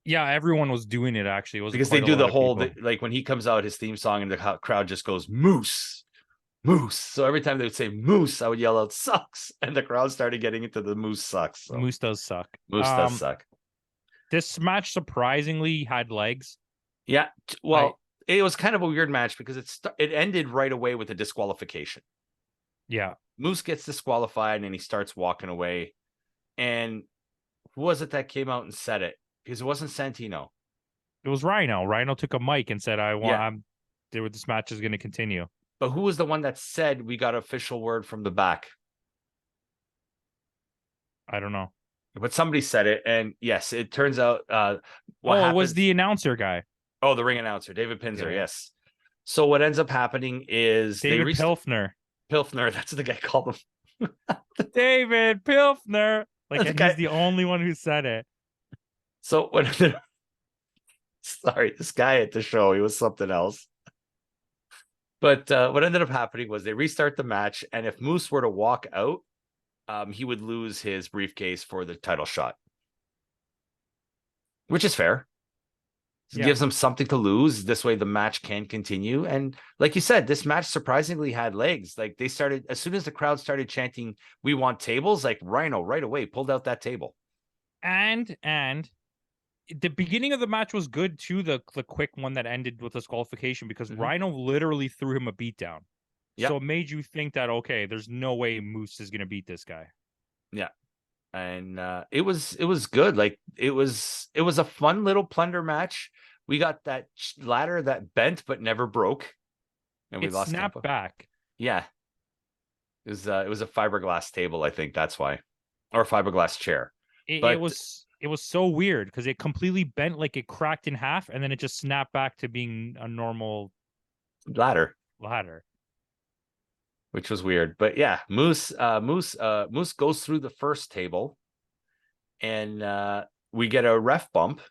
Yeah, everyone was doing it actually. It was because they do the whole, like when he comes out, his theme song, and the crowd just goes Moose, Moose. So every time they would say Moose, I would yell out sucks. And the crowd started getting into the Moose sucks. So. Moose does suck. Moose does suck. This match surprisingly had legs. Yeah. Well, it was kind of a weird match because it ended right away with a disqualification. Yeah. Moose gets disqualified and he starts walking away. And who was it that came out and said it? Because it wasn't Santino. It was Rhino. Rhino took a mic and said, this match is going to continue. But who was the one that said we got official word from the back? I don't know. But somebody said it. And yes, it turns out it was the announcer guy. Oh, the ring announcer, David Pinzer. Yeah. Yes. So what ends up happening is David Pilfner. Pilfner, that's what the guy called him. David Pilfner. Like, he's the only one who said it. So sorry, this guy at the show, he was something else. But what ended up happening was they restart the match, and if Moose were to walk out, he would lose his briefcase for the title shot, which is fair. It gives them something to lose. This way the match can continue. And like you said, this match surprisingly had legs. Like they started, as soon as the crowd started chanting, we want tables, like Rhino right away pulled out that table. And the beginning of the match was good too, the quick one that ended with disqualification, because Rhino literally threw him a beatdown. Yep. So it made you think that, okay, there's no way Moose is going to beat this guy. Yeah. And it was good. Like it was a fun little plunder match. We got that ladder that bent but never broke, and we lost snapped Campo. back. Yeah. It was a fiberglass table, I think that's why. Or a fiberglass chair. It But was so weird because it completely bent, like it cracked in half, and then it just snapped back to being a normal ladder, ladder. which was weird. But yeah, Moose goes through the first table, and we get a ref bump,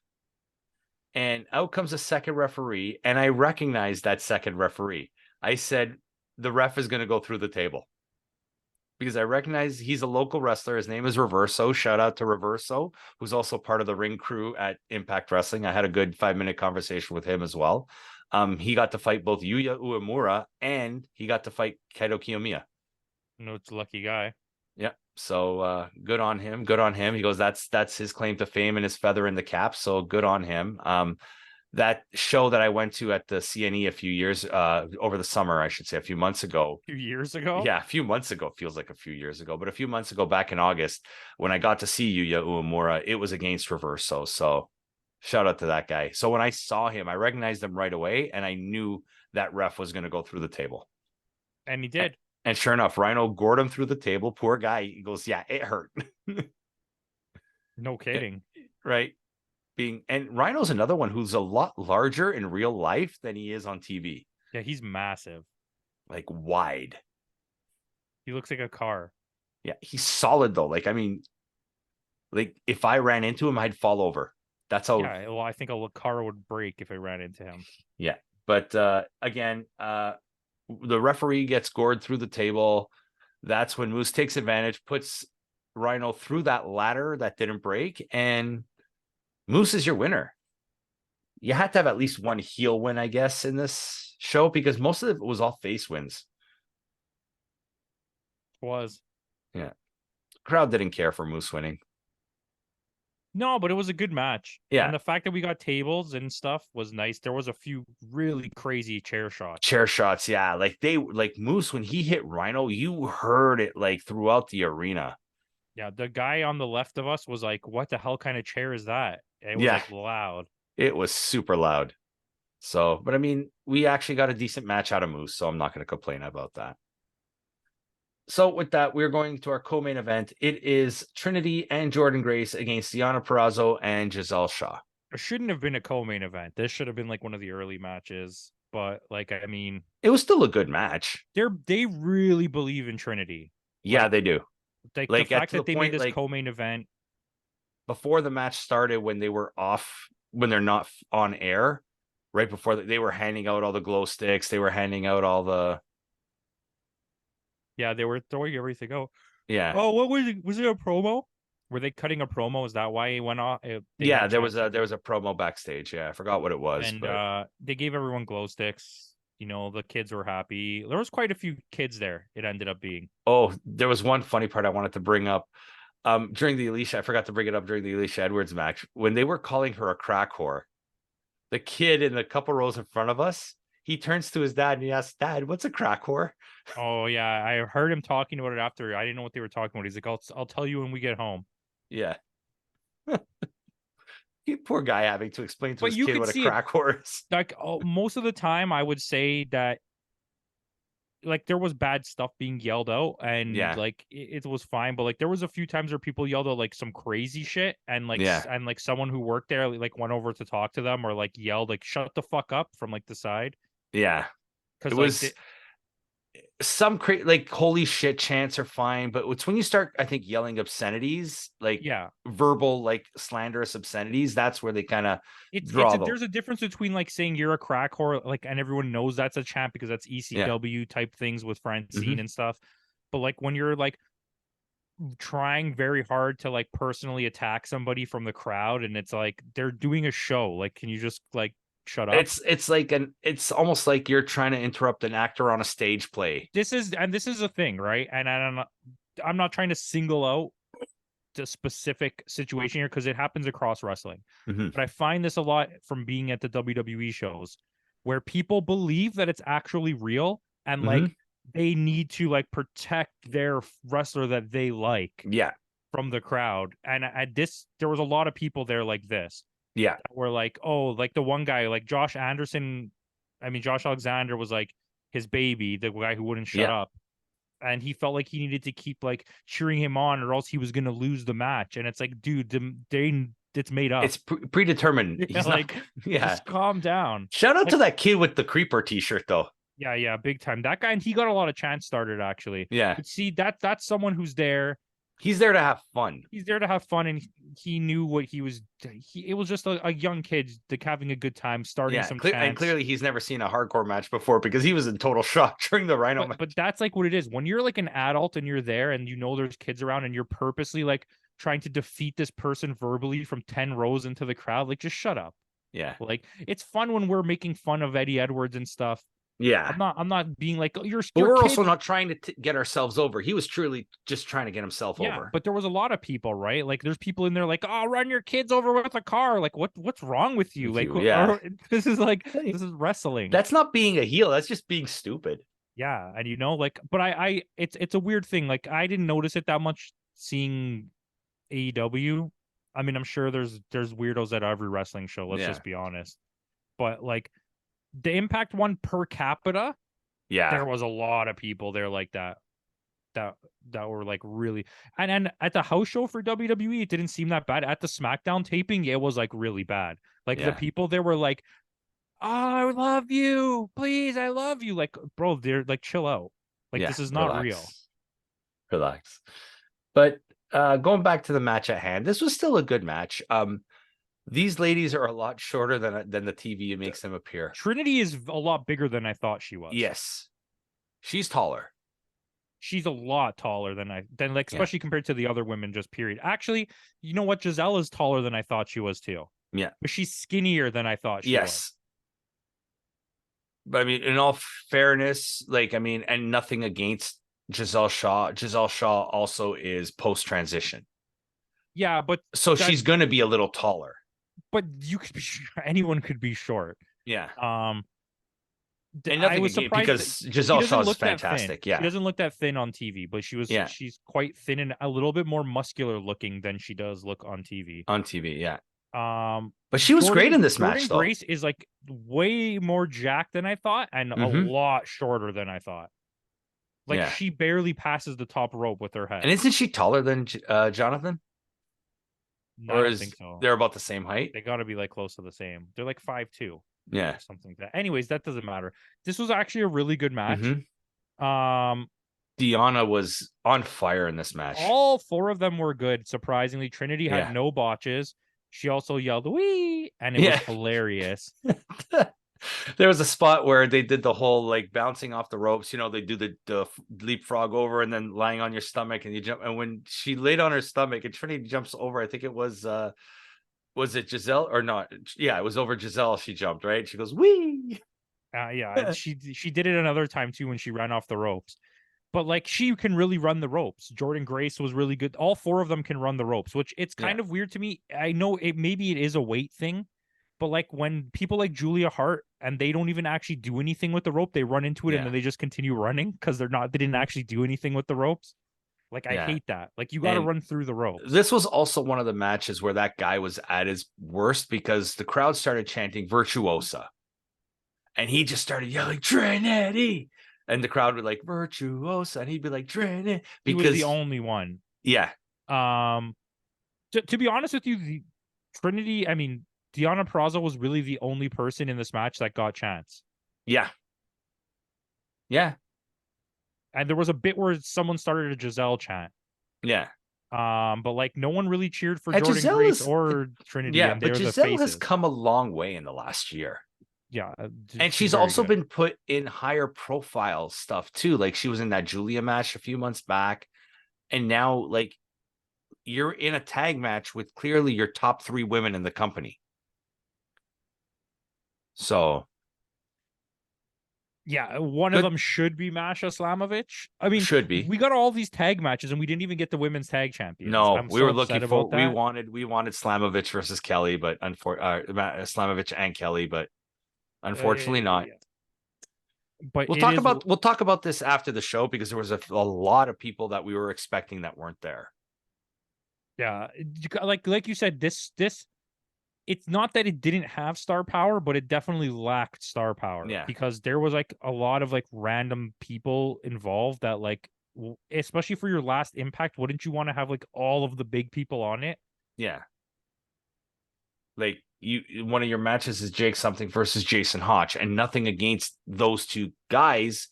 and out comes a second referee, and I recognize that second referee. I said the ref is going to go through the table because I recognize he's a local wrestler. His name is Reverso. Shout out to Reverso, who's also part of the ring crew at Impact Wrestling. I had a good 5-minute conversation with him as well. He got to fight both Yuya Uemura and he got to fight Kaito Kiyomiya. No, it's a lucky guy. Yeah. So good on him. Good on him. He goes, that's his claim to fame and his feather in the cap. So good on him. That show that I went to at the CNE a few years over the summer, I should say, a few months ago. A few years ago? Yeah, a few months ago. Feels like a few years ago, but a few months ago, back in August, when I got to see Yuya Uemura, it was against Reverso. So shout out to that guy. So when I saw him, I recognized him right away, and I knew that ref was going to go through the table. And he did. And sure enough, Rhino gored him through the table. Poor guy. He goes, yeah, it hurt. No kidding. Right. And Rhino's another one who's a lot larger in real life than he is on TV. Yeah, he's massive. Like wide. He looks like a car. Yeah, he's solid though. Like, I mean, like if I ran into him, I'd fall over. That's how. Yeah, well, I think a car would break if I ran into him. Yeah, but again, the referee gets gored through the table. That's when Moose takes advantage, puts Rhino through that ladder that didn't break, and Moose is your winner. You had to have at least one heel win, I guess, in this show because most of it was all face wins. Was. Yeah. Crowd didn't care for Moose winning. No, but it was a good match. Yeah. And the fact that we got tables and stuff was nice. There was a few really crazy chair shots. Yeah. Like Moose, when he hit Rhino, you heard it like throughout the arena. Yeah, the guy on the left of us was like, what the hell kind of chair is that? It was like loud. It was super loud. So, but I mean, we actually got a decent match out of Moose, so I'm not going to complain about that. So with that, we're going to our co-main event. It is Trinity and Jordan Grace against Deonna Purrazzo and Giselle Shaw. It shouldn't have been a co-main event. This should have been like one of the early matches. But like, I mean, it was still a good match. They really believe in Trinity. Yeah, they do. Like the fact that they made this co-main event before the match started, when they were off, when they're not on air, right before they were handing out all the glow sticks. They were handing out all the. Yeah, they were throwing everything out. Yeah. Oh, what was it? Was it a promo? Were they cutting a promo? Is that why it went off? Yeah, there was a promo backstage. Yeah, I forgot what it was. And they gave everyone glow sticks. You know, the kids were happy. There was quite a few kids there. It ended up being. Oh, there was one funny part I wanted to bring up. During the Alicia, I forgot to bring it up during the Alicia Edwards match when they were calling her a crack whore. The kid in the couple rows in front of us, he turns to his dad and he asks, "Dad, what's a crack whore?" Oh yeah, I heard him talking about it after. I didn't know what they were talking about. He's like, "I'll tell you when we get home." Yeah. Poor guy having to explain to his kid what a crack whore is. Like most of the time, I would say that like there was bad stuff being yelled out, and like it was fine. But like there was a few times where people yelled out like some crazy shit, and like someone who worked there like went over to talk to them or like yelled like "shut the fuck up" from like the side. Yeah, because it was. Some like holy shit chants are fine, but it's when you start, I think, yelling obscenities, like verbal, like slanderous obscenities, that's where they kind of there's a difference between like saying you're a crack whore, like, and everyone knows that's a chant because that's ECW type things with Francine and stuff. But like when you're like trying very hard to like personally attack somebody from the crowd, and it's like they're doing a show, like, can you just like shut up? It's almost like you're trying to interrupt an actor on a stage play. This is a thing, right? And I'm not trying to single out the specific situation here because it happens across wrestling. But I find this a lot from being at the WWE shows where people believe that it's actually real and like they need to like protect their wrestler that they like from the crowd. And at this, there was a lot of people there like this. We're like, oh, like the one guy, like Josh Alexander was like, his baby, the guy who wouldn't shut Yeah. up. And he felt like he needed to keep like cheering him on, or else he was going to lose the match. And it's like, dude, it's made up. It's predetermined. Yeah, He's like, not. Yeah. just calm down. Shout out Like, to that kid with the creeper T-shirt though. yeah, big time. That guy, and he got a lot of chants started actually. Yeah. But see, that's someone who's there. He's there to have fun. He's there to have fun, and he knew what he was. It was just a young kid like having a good time, starting some chants. And clearly he's never seen a hardcore match before because he was in total shock during the Rhino match. But that's like what it is when you're like an adult and you're there and you know there's kids around and you're purposely like trying to defeat this person verbally from 10 rows into the crowd. Like, just shut up. Yeah, like it's fun when we're making fun of Eddie Edwards and stuff. Yeah, I'm not being like, oh, but we're also not trying to get ourselves over. He was truly just trying to get himself over. But there was a lot of people, right? Like, there's people in there like, oh, run your kids over with a car. Like, what's wrong with you? This is wrestling. That's not being a heel. That's just being stupid. Yeah, and like, but it's a weird thing. Like, I didn't notice it that much seeing AEW. I mean, I'm sure there's weirdos at every wrestling show. Let's just be honest. But like, the Impact one per capita, there was a lot of people there like that were like really, and at the house show for WWE, it didn't seem that bad. At the SmackDown taping, it was like really bad. Like, the people there were like, oh, I love you, please, I love you. Like, bro, they're like, chill out. Like, this is not real. Relax. But going back to the match at hand, this was still a good match. These ladies are a lot shorter than the TV makes them appear. Trinity is a lot bigger than I thought she was. Yes, she's taller. She's a lot taller than especially compared to the other women. Just period. Actually, you know what? Giselle is taller than I thought she was too. Yeah, but she's skinnier than I thought she was. But I mean, in all fairness, and nothing against Giselle Shaw. Giselle Shaw also is post transition. Yeah, but so she's going to be a little taller. But you could be anyone could be short. Yeah. And I was surprised because Giselle Shaw is fantastic. Yeah, she doesn't look that thin on TV, but she was. Yeah. She's quite thin and a little bit more muscular looking than she does look on TV. On TV, yeah. But she was great in this match, though. Grace is like way more jacked than I thought, and a lot shorter than I thought. Like, she barely passes the top rope with her head. And isn't she taller than Jonathan? No, I don't think so. They're about the same height? They got to be like close to the same. They're like 5'2". Yeah, something like that. Anyways, that doesn't matter. This was actually a really good match. Deanna was on fire in this match. All 4 of them were good. Surprisingly, Trinity had no botches. She also yelled "wee," and it was hilarious. There was a spot where they did the whole like bouncing off the ropes. You know, they do the leapfrog over and then lying on your stomach and you jump. And when she laid on her stomach and Trinity jumps over, I think it was it Giselle or not? Yeah, it was over Giselle. She jumped, right? She goes, wee. Yeah, she did it another time too when she ran off the ropes. But like, she can really run the ropes. Jordan Grace was really good. All 4 of them can run the ropes, which it's kind of weird to me. I know maybe it is a weight thing, but like when people like Julia Hart and they don't even actually do anything with the rope, they run into it and then they just continue running because they didn't actually do anything with the ropes. Like, I hate that. Like, you got to run through the ropes. This was also one of the matches where that guy was at his worst because the crowd started chanting Virtuosa. And he just started yelling, Trinity. And the crowd would like, Virtuosa. And he'd be like, Trinity. Because he was the only one. Yeah. To be honest with you, Trinity, I mean, Deonna Purrazzo was really the only person in this match that got chance. Yeah. Yeah. And there was a bit where someone started a Giselle chant. Yeah. But like, no one really cheered for Jordan Grace or Trinity. Yeah, and but Giselle has come a long way in the last year. Yeah. And she's also been put in higher profile stuff too. Like, she was in that Julia match a few months back. And now, like, you're in a tag match with clearly your top 3 women in the company. So, yeah, one of them should be Masha Slamovich. I mean, should be. We got all these tag matches, and we didn't even get the women's tag champions. No, we were looking for. We wanted Slamovich versus Kelly, but Slamovich and Kelly, but unfortunately not. Yeah. But we'll talk about this after the show because there was a lot of people that we were expecting that weren't there. Yeah, like you said, this it's not that it didn't have star power, but it definitely lacked star power Yeah. because there was like a lot of like random people involved that like, especially for your last Impact, wouldn't you want to have like all of the big people on it? Yeah. Like one of your matches is Jake something versus Jason Hotch, and nothing against those two guys,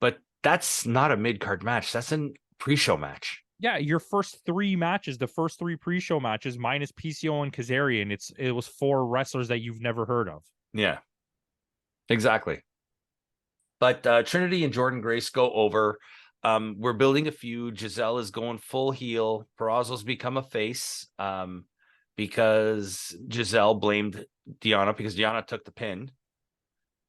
but that's not a mid-card match. That's a pre-show match. Yeah, your first three matches, the first three pre-show matches, minus PCO and Kazarian, it was 4 wrestlers that you've never heard of. Yeah, exactly. But Trinity and Jordan Grace go over. We're building a feud. Giselle is going full heel. Perazo's become a face because Giselle blamed Deonna because Deonna took the pin.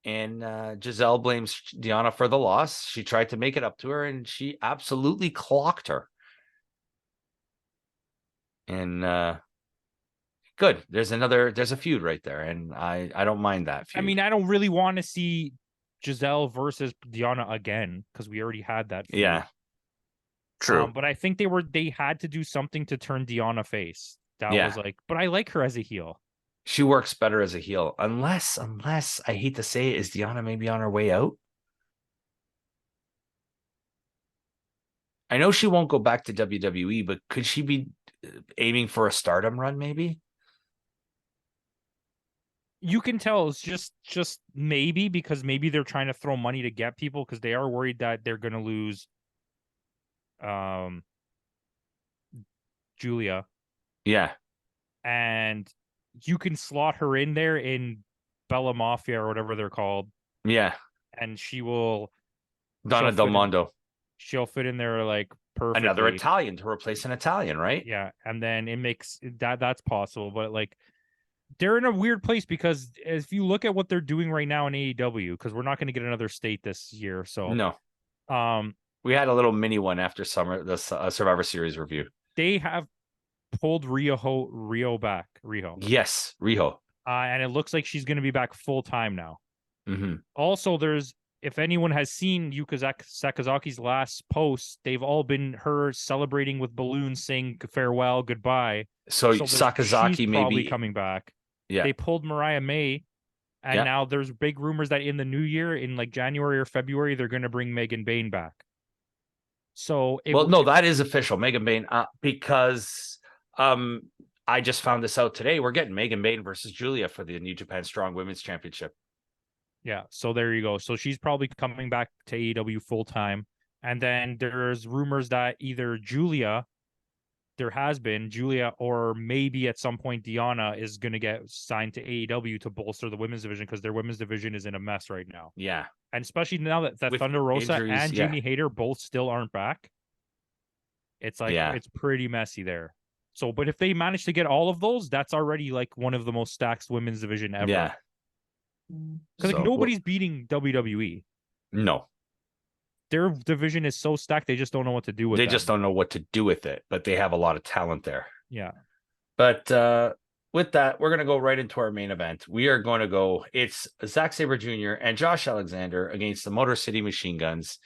And Giselle blames Deonna for the loss. She tried to make it up to her, and she absolutely clocked her. And good. There's a feud right there, and I don't mind that feud. I mean, I don't really want to see Giselle versus Deonna again because we already had that feud. Yeah. True. But I think they had to do something to turn Deonna face. That was like, but I like her as a heel. She works better as a heel, unless I hate to say it, is Deonna maybe on her way out? I know she won't go back to WWE, but could she be aiming for a Stardom run maybe? You can tell it's just maybe because maybe they're trying to throw money to get people because they are worried that they're going to lose Julia. Yeah. And you can slot her in there in Bella Mafia or whatever they're called. Yeah. And she will Donna Del Mondo. She'll fit in there like perfectly. Another Italian to replace an Italian, right? Yeah. And then it makes that's possible. But like they're in a weird place because if you look at what they're doing right now in AEW, because we're not going to get another state this year. So no. We had a little mini one after the Survivor Series review. They have pulled Riho back. Yes, Riho. And it looks like she's going to be back full time now. Mm-hmm. Also, if anyone has seen Yuka Sakazaki's last post, they've all been her celebrating with balloons, saying farewell, goodbye. So Sakazaki she's probably coming back. Yeah. They pulled Mariah May, and now there's big rumors that in the new year, in like January or February, they're going to bring Megan Bayne back. So that is official, Megan Bayne, because I just found this out today. We're getting Megan Bayne versus Julia for the New Japan Strong Women's Championship. Yeah, so there you go. So she's probably coming back to AEW full time. And then there's rumors that either Julia, or maybe at some point Deonna is going to get signed to AEW to bolster the women's division because their women's division is in a mess right now. Yeah. And especially now that Thunder Rosa and Jamie Hayter both still aren't back. It's like, it's pretty messy there. So, but if they manage to get all of those, that's already like one of the most stacked women's division ever. Yeah. Because like nobody's beating WWE. No. Their division is so stacked, they just don't know what to do with it. They just don't know what to do with it, but they have a lot of talent there. Yeah. But with that, we're going to go right into our main event. We are going to go, it's Zack Sabre Jr. and Josh Alexander against the Motor City Machine Guns.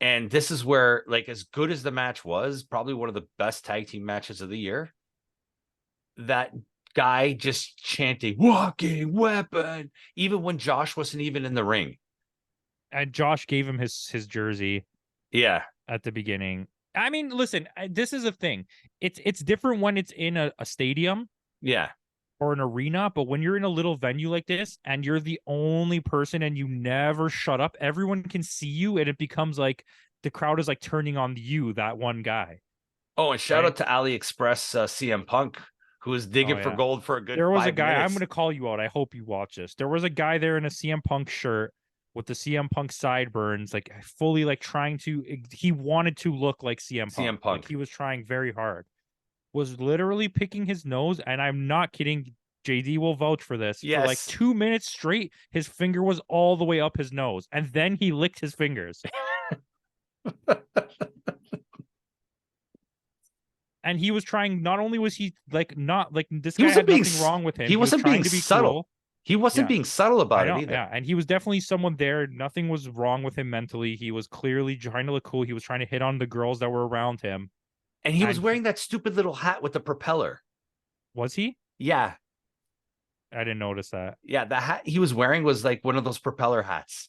And this is where, like, as good as the match was, probably one of the best tag team matches of the year, that guy just chanting "walking weapon" even when Josh wasn't even in the ring. And Josh gave him his jersey. Yeah. At the beginning. I mean, listen, this is a thing. It's different when it's in a stadium. Yeah. Or an arena, but when you're in a little venue like this and you're the only person and you never shut up, everyone can see you and it becomes like the crowd is like turning on you, that one guy. Oh, and shout out to AliExpress CM Punk, who was digging for gold for a good 5 minutes. There was a guy, I'm going to call you out. I hope you watch this. There was a guy there in a CM Punk shirt with the CM Punk sideburns, like fully like trying to, he wanted to look like CM Punk. Like, he was trying very hard. Was literally picking his nose, and I'm not kidding. JD will vouch for this. Yes. For like 2 minutes straight, his finger was all the way up his nose, and then he licked his fingers. And he was trying. Not only was he like not like this guy had nothing wrong with him. He wasn't being subtle. Cool. He wasn't being subtle about it either. Yeah, and he was definitely someone there. Nothing was wrong with him mentally. He was clearly trying to look cool. He was trying to hit on the girls that were around him. And he was wearing that stupid little hat with the propeller. Was he? Yeah. I didn't notice that. Yeah, the hat he was wearing was like one of those propeller hats.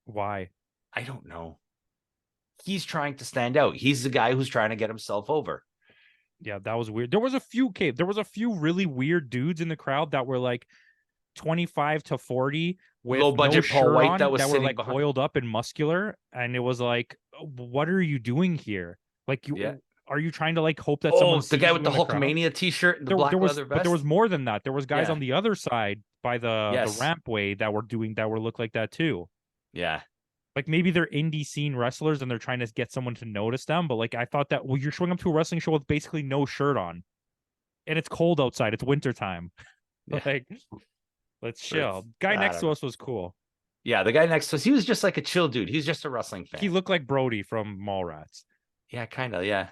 Why? I don't know. He's trying to stand out. He's the guy who's trying to get himself over. Yeah, that was weird. There was a few really weird dudes in the crowd that were like 25 to 40 with Low no budget Paul shirt White on that was that were sitting like behind. oiled up and muscular, and it was like, what are you doing here? Like, Yeah. are you trying to like hope that someone Oh, the guy sees with you the in the crowd? Hulkamania t-shirt and the There black was, leather but there vest. was more than that. There was guys Yeah. on the other side by the Yes. rampway that were look like that too. Yeah. Like maybe they're indie scene wrestlers and they're trying to get someone to notice them, but like I thought that, well, you're showing up to a wrestling show with basically no shirt on, and it's cold outside. It's wintertime. Yeah. Like, let's chill. Guy I next don't to know. us was cool. Yeah, the guy next to us, he was just like a chill dude. He's just a wrestling fan. He looked like Brody from Mallrats. Yeah, kind of. Yeah.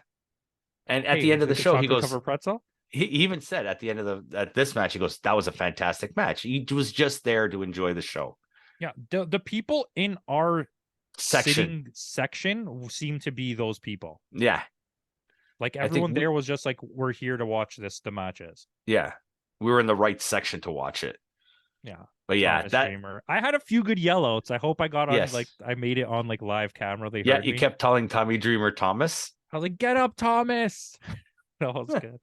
And at Hey, the would end you of the like a show, he chocolate goes, covered pretzel? he even said at the end of this match, he goes, "That was a fantastic match." He was just there to enjoy the show. Yeah, the people in our Section. sitting section seem to be those people. Yeah. Like I think everyone there was just like, we're here to watch the matches. Yeah. We were in the right section to watch it. Yeah. But yeah, Thomas that Dreamer. I had a few good yellouts. I hope I got on yes. like I made it on like live camera. They Yeah, heard you me. kept telling Tommy Dreamer Thomas. I was like, get up, Thomas. That was good.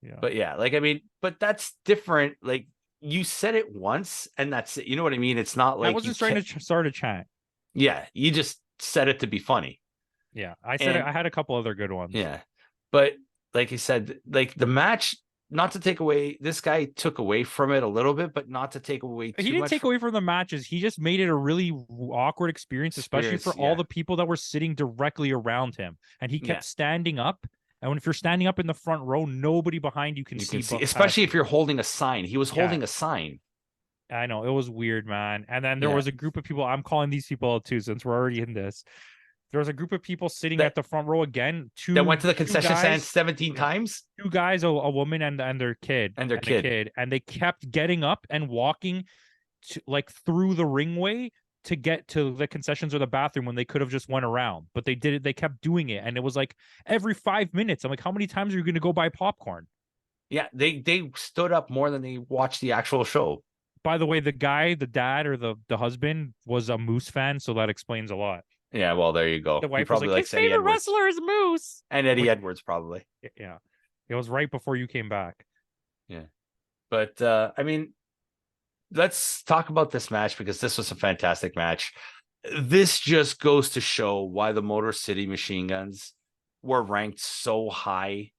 Yeah. But yeah, like I mean, but that's different. Like you said it once and that's it. You know what I mean? It's not like I was just trying to start a chant. Yeah, you just said it to be funny. Yeah. I said I had a couple other good ones. Yeah. But like you said, like the match, not to take away, this guy took away from it a little bit, but not to take away too much. He didn't take away from the matches. He just made it a really awkward experience, especially for all the people that were sitting directly around him. And he kept standing up. And if you're standing up in the front row, nobody behind you can see. Especially if you're holding a sign. He was holding a sign. I know. It was weird, man. And then there was a group of people. I'm calling these people out too, since we're already in this. There was a group of people sitting at the front row again. That went to the concession stand 17 times. 2 guys, a woman and their kid. And their kid. And they kept getting up and walking to, like through the ringway to get to the concessions or the bathroom when they could have just went around. But they did it. They kept doing it. And it was like every 5 minutes. I'm like, how many times are you going to go buy popcorn? Yeah, they stood up more than they watched the actual show. By the way, the dad or the husband was a Moose fan. So that explains a lot. Yeah, well, there you go. The wife probably was like, his favorite wrestler is Moose. And Eddie Edwards, probably. Yeah. It was right before you came back. Yeah. But, I mean, let's talk about this match because this was a fantastic match. This just goes to show why the Motor City Machine Guns were ranked so high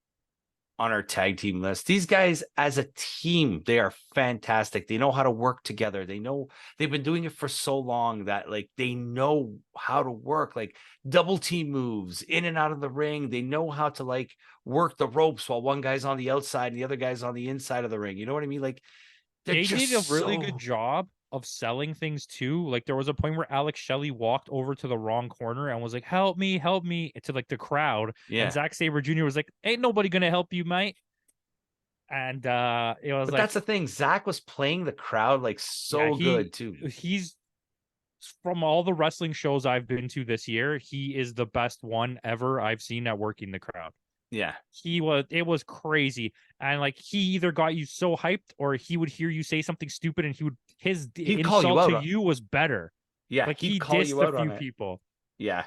on our tag team list. These guys as a team, they are fantastic. They know how to work together. They know they've been doing it for so long that like they know how to work, like double team moves in and out of the ring. They know how to like work the ropes while one guy's on the outside and the other guy's on the inside of the ring. You know what I mean? Like they did a really good job of selling things too. Like there was a point where Alex Shelley walked over to the wrong corner and was like, help me to like the crowd. Yeah. And Zack Sabre Jr. was like, ain't nobody gonna help you, mate. And it was that's the thing. Zach was playing the crowd like so good too. He's from all the wrestling shows I've been to this year, he is the best one ever I've seen at working the crowd. Yeah. It was crazy. And like he either got you so hyped or he would hear you say something stupid and his insult to you was better. Yeah. Like he dissed a few people. Yeah.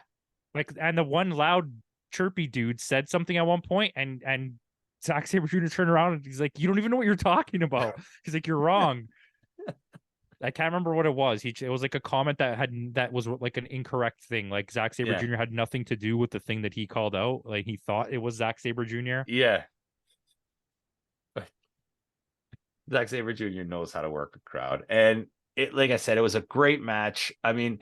Like, and the one loud chirpy dude said something at one point and Zack Sabre Jr. turned around and he's like, you don't even know what you're talking about. He's like, you're wrong. I can't remember what it was. It was like a comment that was like an incorrect thing. Like Zack Sabre Jr. had nothing to do with the thing that he called out. Like he thought it was Zack Sabre Jr. Yeah. Zack Sabre Jr. knows how to work a crowd. And it, like I said, it was a great match. I mean,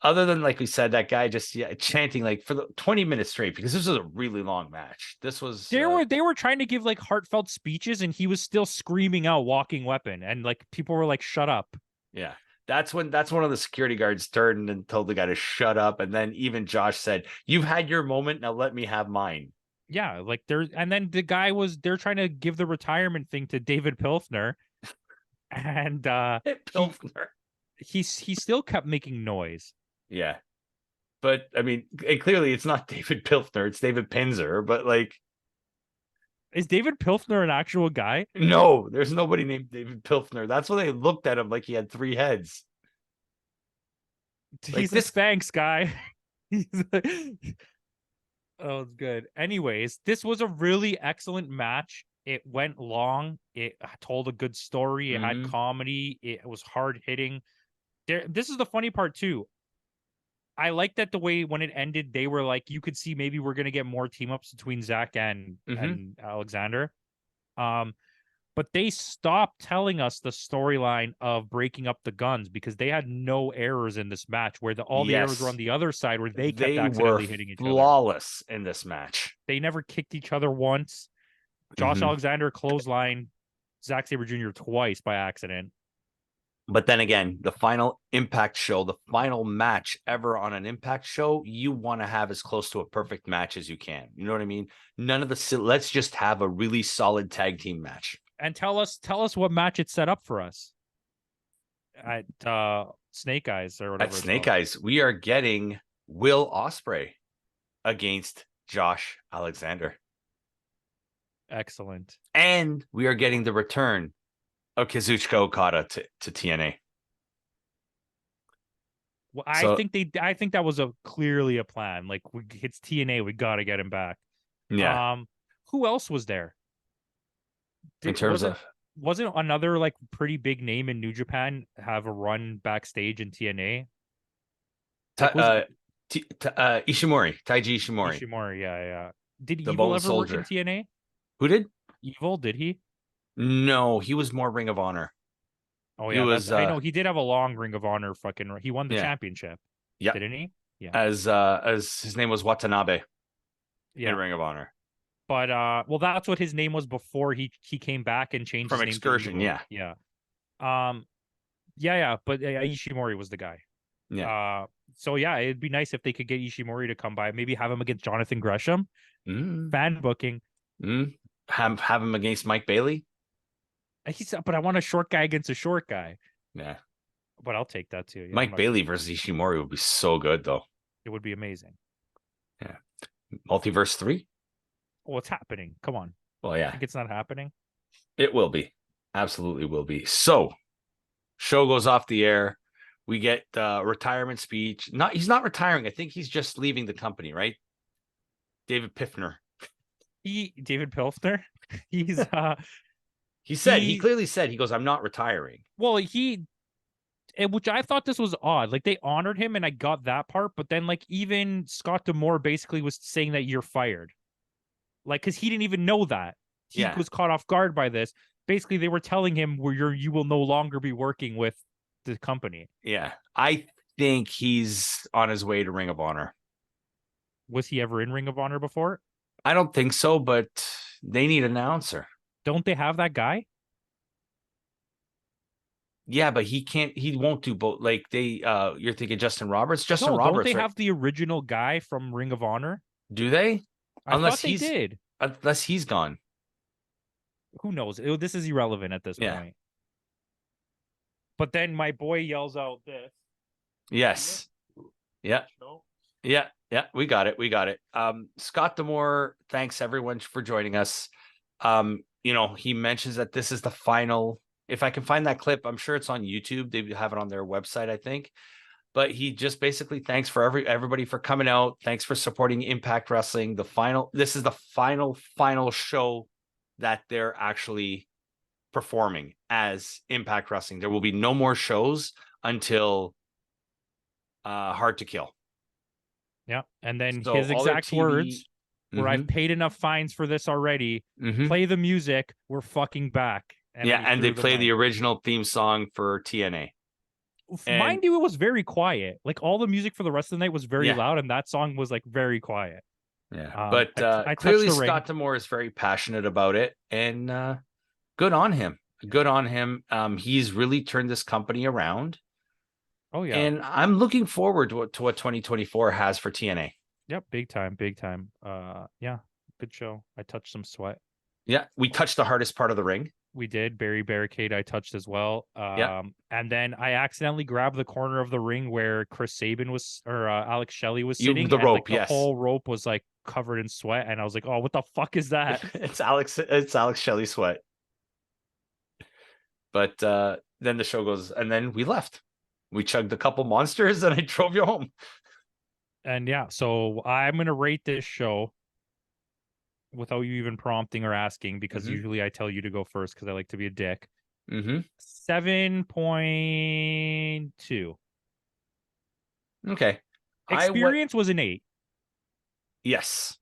other than like we said, that guy just chanting like for the 20 minutes straight, because this was a really long match. This was they were trying to give like heartfelt speeches and he was still screaming out walking weapon and like people were like, shut up. Yeah. That's one of the security guards turned and told the guy to shut up. And then even Josh said, you've had your moment. Now let me have mine. Yeah. Like and then the guy they're trying to give the retirement thing to David Pilfner. And Pilfner. He still kept making noise. Yeah. But I mean, clearly it's not David Pilfner, it's David Pinzer, but like Is David Pilfner an actual guy? No, there's nobody named David Pilfner. That's why they looked at him like he had 3 heads. Like He's a this. Spanx guy. He's Oh, it's good. Anyways, this was a really excellent match. It went long. It told a good story. It had Mhm. comedy. It was hard hitting. This is the funny part too. I like that the way when it ended, they were like, you could see maybe we're gonna get more team ups between Zach Mhm. and Alexander. Um, but they stopped telling us the storyline of breaking up the guns because they had no errors in this match where all the errors were on Yes, the other side where they kept they were accidentally hitting each other. flawless in this match. They never kicked each other once. Josh Mhm. Alexander clothesline Zack Sabre Jr. twice by accident. But then again, the final Impact show, the final match ever on an Impact show, you want to have as close to a perfect match as you can. You know what I mean? None of the let's just have a really solid tag team match. And tell us what match it set up for us at Snake Eyes or At whatever it's Snake called. Eyes, we are getting Will Ospreay against Josh Alexander. Excellent. And we are getting the return of Kazuchika Okada to TNA. Well, So I think that was clearly a plan. Like it's TNA, we got to get him back. yeah, Who else was there? in terms of Wasn't another like pretty big name in New Japan have a run backstage in TNA? Like was Ishimori, Taiji Ishimori, Ishimori? Yeah, yeah. Did the Evil Bone ever work in Soldier. TNA? Who did? Evil, did he? No, he was more Ring of Honor. Oh He yeah, that's was I know he did have a long Ring of Honor fucking. He won the yeah, championship, yeah. didn't he? Yeah, As his name was Watanabe in yeah. Ring of Honor. But well, that's what his name was before he came back and changed From his name to Excursion, Evil. yeah. Yeah. Um. Yeah, yeah. But Ishimori was the guy. Yeah. So yeah, it'd be nice if they could get Ishimori to come by. Maybe have him against Jonathan Gresham. Mm, Fan booking. mm. Have him against Mike Bailey. But I want a short guy against a short guy. Yeah. But I'll take that too. Yeah, I'm Mike not. Bailey versus Ishimori would be so good though. It would be amazing. Yeah. Multiverse 3? Oh, it's happening. Come on. Well, I yeah. think it's not happening. It will be. Absolutely will be. So, show goes off the air. We get retirement speech. He's not retiring. I think he's just leaving the company, right? David Piffner. David Pilfner. He's He clearly said, he goes, I'm not retiring. well, which I thought this was odd. Like they honored him and I got that part, but then like even Scott D'Amore basically was saying that you're fired. Like, because he didn't even know that. He Yeah. was caught off guard by this. Basically, they were telling him where you will no longer be working with the company. Yeah. I think he's on his way to Ring of Honor. Was he ever in Ring of Honor before? I don't think so, but they need an announcer. Don't they have that guy? Yeah, but he won't do both. Like you're thinking Justin Roberts? Justin No, don't Roberts, they right? have the original guy from Ring of Honor? Do they? I thought they did. Unless he's gone. Who knows? This is irrelevant at this point. But then my boy yells out this. Yes. Yeah. Yeah. Yeah. We got it. Scott D'Amore, thanks everyone for joining us. He mentions that this is the final. If I can find that clip, I'm sure it's on YouTube. They have it on their website, I think. But he just basically thanks for everybody for coming out. Thanks for supporting Impact Wrestling. This is the final show that they're actually performing as Impact Wrestling. There will be no more shows until Hard to Kill. Yeah. And then So his exact words were, I've paid enough fines for this already. Play the music. We're fucking back. And they play the original theme song for TNA. Mind you, it was very quiet. Like all the music for the rest of the night was very loud, and that song was like very quiet. Yeah. But I clearly Scott D'Amore is very passionate about it, and good on him. Good on him. He's really turned this company around. Oh yeah. And I'm looking forward to what 2024 has for TNA. Yep, big time. Yeah, good show. I touched some sweat. Yeah, we touched the hardest part of the ring. We did. Barry Barricade I touched as well. Yeah. And then I accidentally grabbed the corner of the ring where Chris Sabin was, or Alex Shelley was sitting. The rope, the whole rope was like covered in sweat, and I was like, "Oh, what the fuck is that?" It's Alex Shelley Sweat. But then the show goes, and then we left. We chugged a couple monsters, and I drove you home. And yeah, so I'm gonna rate this show without you even prompting or asking, because usually I tell you to go first because I like to be a dick. 7.2. Okay. Experience was an 8. Yes.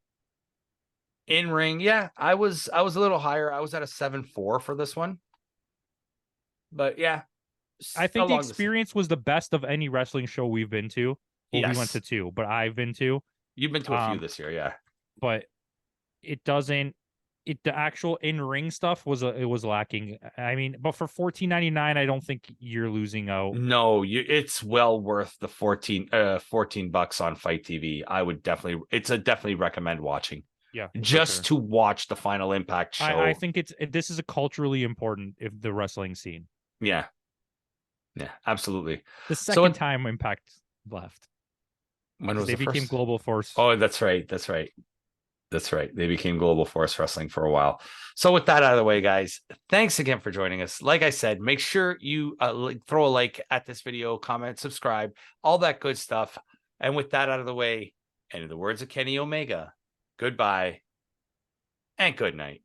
In ring, yeah, I was a little higher. I was at a 7.4 for this one. But yeah, I think the experience was the best of any wrestling show we've been to. Well, we went to 2, but I've been to. You've been to a few this year, yeah. But it doesn't. The actual in-ring stuff was lacking. I mean, but for $14.99, I don't think you're losing out. No, it's well worth the $14 on Fight TV. I would definitely recommend watching. Yeah, just to watch the Final Impact show. I think this is a culturally important if the wrestling scene. Yeah, absolutely. The second time Impact left, when was they became first? Global Force. Oh, that's right. They became Global Force Wrestling for a while. So with that out of the way, guys, thanks again for joining us. Like I said, make sure you throw a like at this video, comment, subscribe, all that good stuff. And with that out of the way, and in the words of Kenny Omega, goodbye and good night.